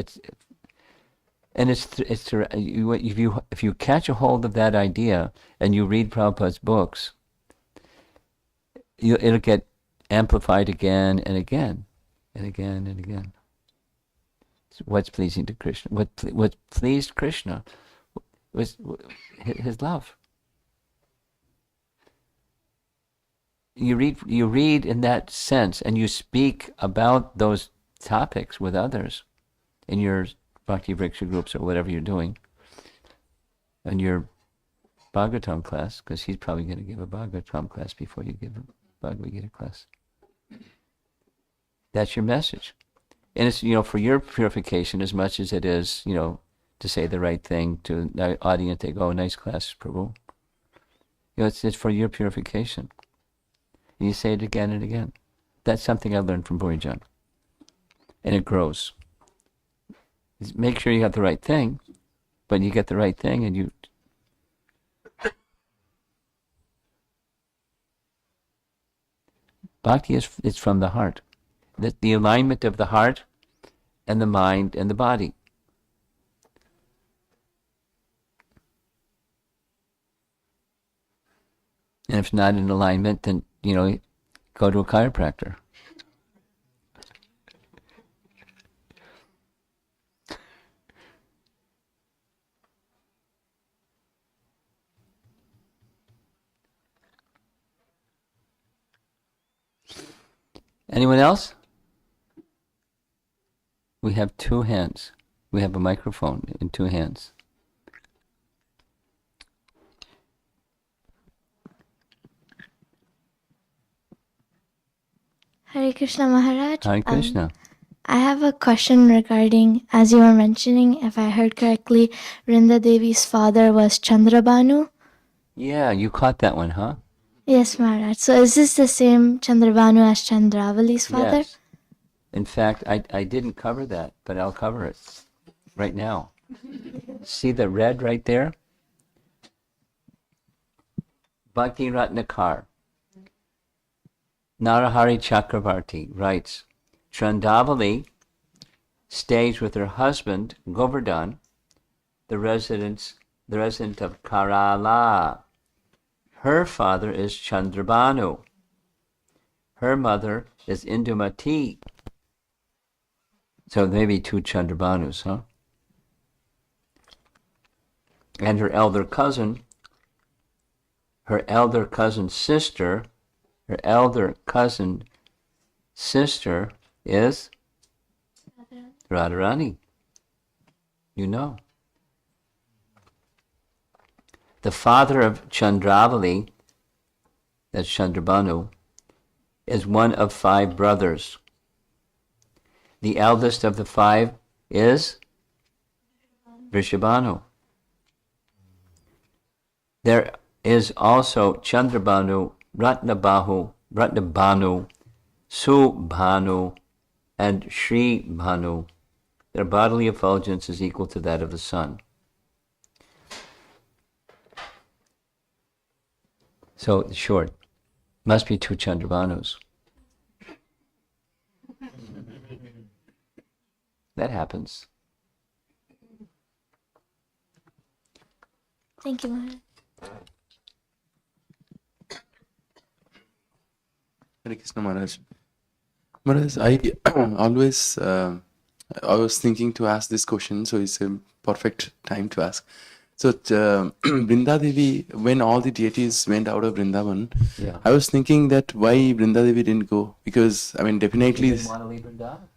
you catch a hold of that idea and you read Prabhupada's books, it'll get amplified again and again and again and again. What's pleasing to Krishna? What pleased Krishna was his love. You read in that sense, and you speak about those topics with others in your Bhakti Vriksha groups or whatever you're doing, and your Bhagavatam class, because he's probably going to give a Bhagavatam class before you give a Bhagavad Gita class. That's your message. And it's, for your purification as much as it is, to say the right thing to the audience. They go, nice class, Prabhu. It's for your purification. And you say it again and again. That's something I learned from Borijan. And it grows. Make sure you got the right thing, but you get the right thing and you... Bhakti is from the heart. The alignment of the heart and the mind and the body. And if not in alignment, then, go to a chiropractor. Anyone else? We have 2 hands. We have a microphone in 2 hands. Hare Krishna Maharaj. Hare Krishna. I have a question regarding, as you were mentioning, if I heard correctly, Vrinda Devi's father was Chandrabhanu. Yeah, you caught that one, huh? Yes, Maharaj. So is this the same Chandrabhanu as Chandravali's father? Yes. In fact, I didn't cover that, but I'll cover it right now. See the red right there? Bhakti Ratnakar, Narahari Chakravarti writes, Chandavali stays with her husband, Govardhan, the resident of Kerala. Her father is Chandrabhanu. Her mother is Indumati. So maybe 2 Chandrabhanus, huh? And her elder cousin's sister is Radharani. The father of Chandravali, that's Chandrabhanu, is one of 5 brothers. The eldest of the 5 is Vrishabhanu. There is also Chandrabhanu, Ratnabhanu, Subhanu, and Sri Bhanu. Their bodily effulgence is equal to that of the sun. So, short, must be 2 Chandrabhanus. That happens. Thank you, Maharaj. Hare Krishna Maharaj. Maharaj, I always, I was thinking to ask this question, so it's a perfect time to ask. So, Vrinda Devi, when all the deities went out of Vrindavan, Yeah. I was thinking that why Vrinda Devi didn't go? Because, definitely, She didn't want to leave Vrindavan.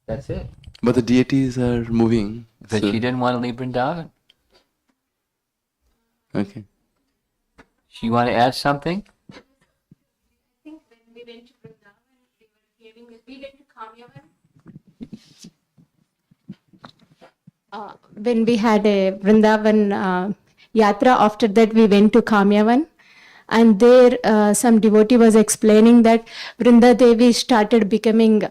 That's it. but the deities are moving. But so- she didn't want to leave Vrindavan. Okay. You want to add something? I think when we went to Vrindavan, we went to Kamyavan. When we had a Vrindavan yatra, after that we went to Kamyavan. and there some devotee was explaining that Vrinda Devi started becoming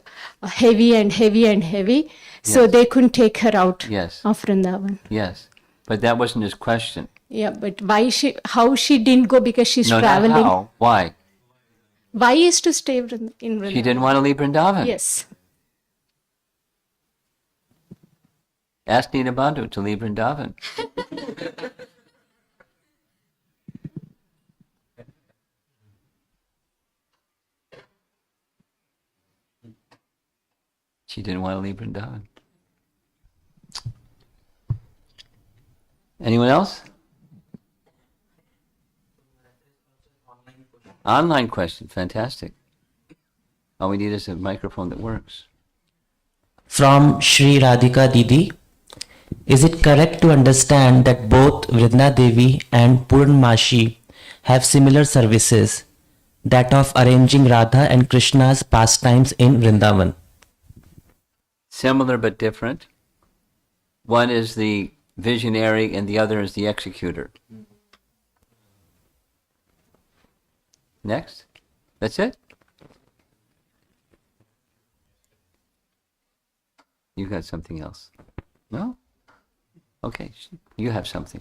heavy and heavy and heavy, so Yes. they couldn't take her out Yes. of Vrindavan. Yes. But that wasn't his question. Yeah, but how she didn't go because she's No, traveling. not how. Why? Why is to stay in Vrindavan? She didn't want to leave Vrindavan. Yes. Ask Nina Bandhu to leave Vrindavan. She didn't want to leave Vrindavan. Anyone else? Online question, fantastic. All we need is a microphone that works. From Shri Radhika Didi, is it correct to understand that both Vrinda Devi and Purnmashi have similar services, that of arranging Radha and Krishna's pastimes in Vrindavan? Similar but different. One is the visionary and the other is the executor. Next. That's it? You got something else? No? Okay, you have something.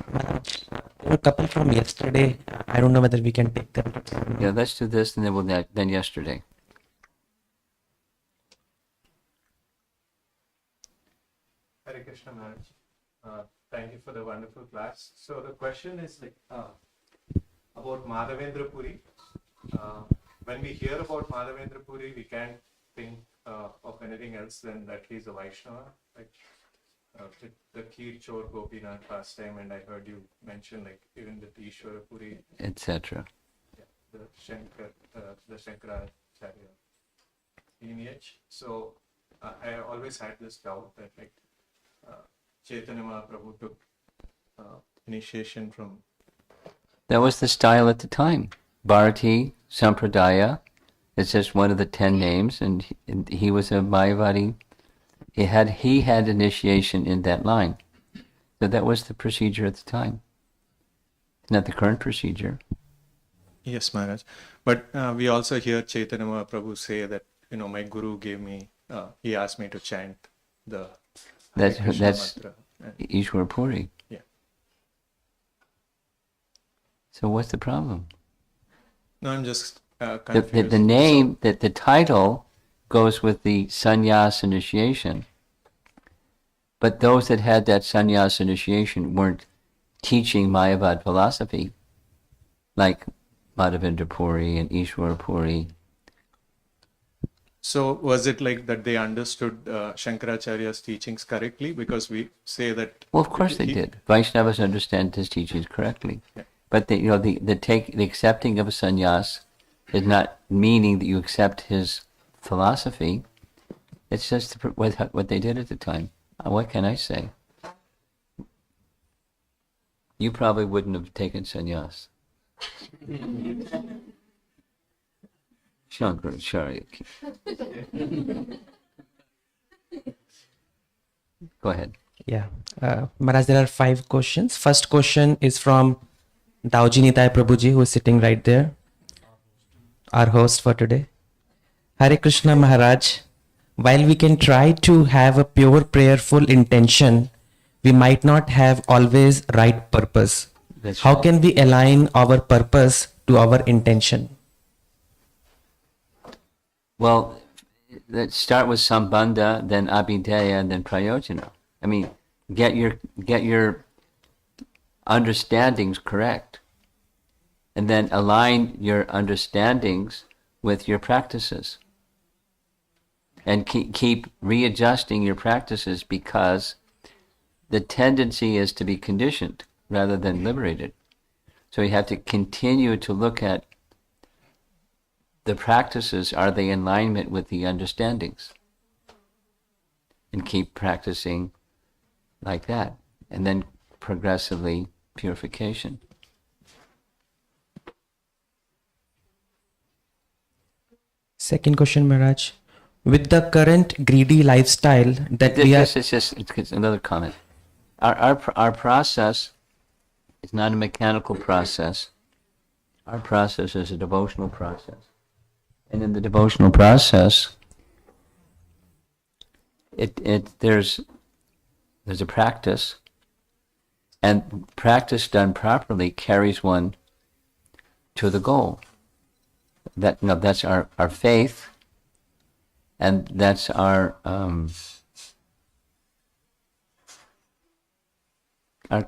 A couple from yesterday, I don't know whether we can take them. Yeah, let's do this and then yesterday. Hare Krishna Maharaj. Thank you for the wonderful class. So the question is about Madhavendra Puri. When we hear about Madhavendra Puri, we can't think of anything else than that he's a Vaishnava. The Kheer Chor Gopinath pastime, and I heard you mention even the Ishwara Puri, Etc. the Shankaracharya lineage. So I always had this doubt that Chaitanya Mahaprabhu took initiation from. That was the style at the time. Bharati Sampradaya. It's just one of the 10 names, and he was a Mayavadi. He had initiation in that line. So that was the procedure at the time. It's not the current procedure. Yes, Maharaj. But we also hear Chaitanya Mahaprabhu say that, my guru gave me, he asked me to chant the Hare Krishna That's mantra. Ishwar Puri. Yeah. So what's the problem? No, I'm just The confused. name, that the title goes with the sannyas initiation. But those that had that sannyas initiation weren't teaching Mayavad philosophy, like Madhavendra Puri and Ishwara Puri. So was it like that they understood Shankaracharya's teachings correctly? Because we say that. Well, of course they did. Vaishnavas understand his teachings correctly. Yeah. But the accepting of a sannyas is not meaning that you accept his philosophy. It's just what they did at the time. What can I say? You probably wouldn't have taken sannyas. Shankaracharya. Go ahead. Yeah. Maharaj, there are 5 questions. First question is from Dauji Nitai Prabhuji, who is sitting right there, our host for today. Hare Krishna Maharaj, while we can try to have a pure prayerful intention, we might not have always right purpose. That's How right. can we align our purpose to our intention? Well, let's start with Sambandha, then Abhidheya, and then Prayojana. I mean, get your understandings correct, and then align your understandings with your practices, and keep readjusting your practices, because the tendency is to be conditioned rather than liberated. So you have to continue to look at the practices, are they in alignment with the understandings? And keep practicing like that. And then progressively purification. Second question, Maharaj. With the current greedy lifestyle that we are... It's another comment. Our process is not a mechanical process. Our process is a devotional process. And in the devotional process, there's a practice, and practice done properly carries one to the goal. That's our faith, and that's our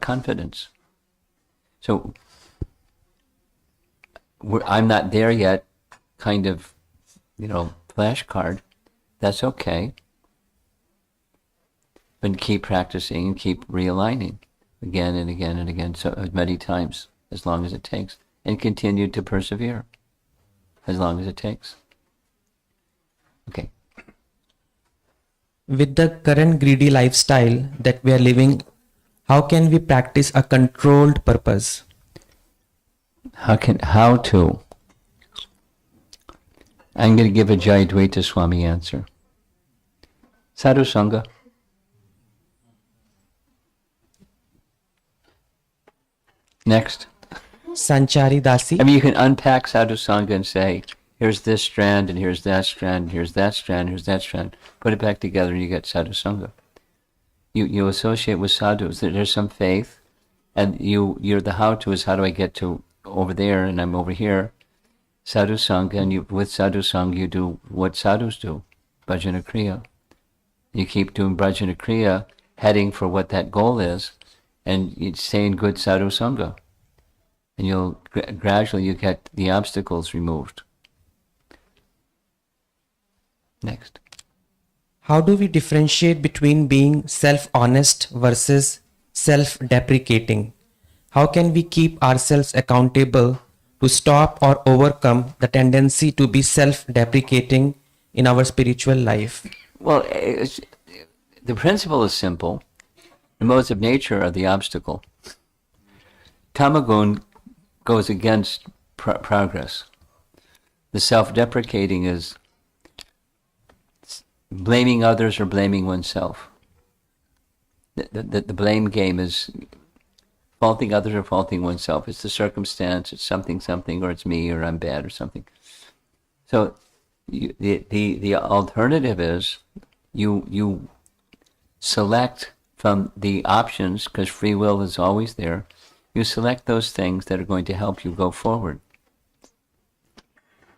confidence. So I'm not there yet, kind of, flashcard. That's okay. But keep practicing and keep realigning again and again and again, so many times, as long as it takes, and continue to persevere as long as it takes. Okay. With the current greedy lifestyle that we are living, how can we practice a controlled purpose? How to? I'm going to give a Jayadvaita Swami answer. Sadhu Sangha. Next. Sanchari Dasi. I mean, you can unpack Sadhu Sangha and say, here's this strand, and here's that strand, here's that strand, here's that strand. Put it back together and you get Sadhu Sangha. You associate with sadhus. There's some faith, and you're the how-to is how do I get to over there, and I'm over here. Sadhu Sangha, and with Sadhu Sangha you do what sadhus do, Bhajana Kriya. You keep doing Bhajana Kriya, heading for what that goal is, and you stay in good Sadhu Sangha. And you'll gradually you get the obstacles removed. Next. How do we differentiate between being self-honest versus self-deprecating? How can we keep ourselves accountable to stop or overcome the tendency to be self-deprecating in our spiritual life? Well, the principle is simple. The modes of nature are the obstacle. Tamagun goes against progress. The self-deprecating is blaming others or blaming oneself. The blame game is faulting others or faulting oneself. It's the circumstance, it's something, or it's me, or I'm bad, or something. So the alternative is you select from the options, because free will is always there. You select those things that are going to help you go forward.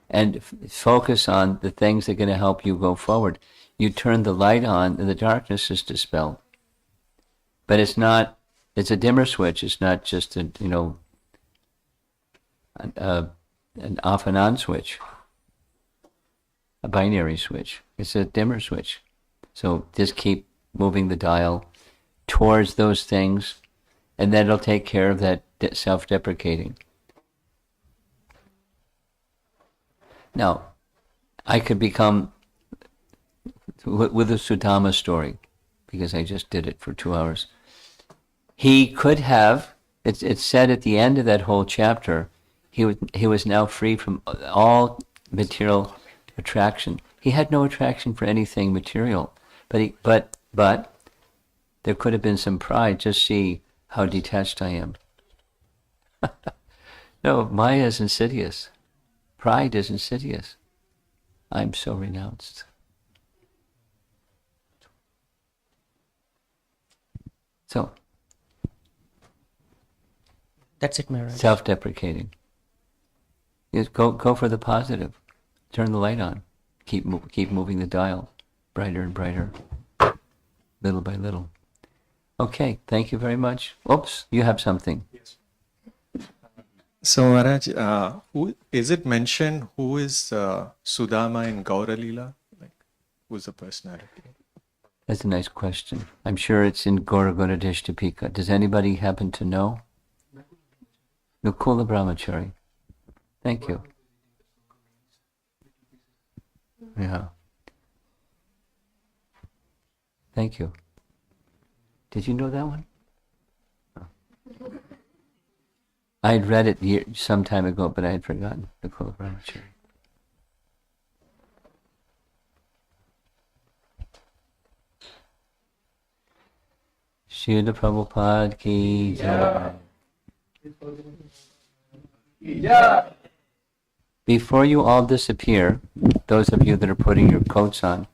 And focus on the things that are going to help you go forward. You turn the light on and the darkness is dispelled. But it's a dimmer switch. It's not just an off and on switch, a binary switch. It's a dimmer switch. So just keep moving the dial towards those things, and then it'll take care of that self-deprecating. Now, I could become, with the Sudama story, because I just did it for 2 hours, he could have, it's said at the end of that whole chapter, he was now free from all material attraction. He had no attraction for anything material, but there could have been some pride. Just see how detached I am. No, Maya is insidious. Pride is insidious. I'm so renounced. So, That's it, Maharaj. self-deprecating. Just go for the positive. Turn the light on. Keep moving the dial, brighter and brighter, little by little. Okay, thank you very much. Oops, you have something. Yes. So Maharaj, who is it mentioned? Who is Sudama in Gauralila? Like, who's the personality? That's a nice question. I'm sure it's in Gauragunadishtapika. Does anybody happen to know? Nukula Brahmachari. Thank you. Yeah. Thank you. Did you know that one? Oh. I had read it some time ago, but I had forgotten. Nukula Brahmachari. Srila Prabhupada ki jai. Before you all disappear, those of you that are putting your coats on,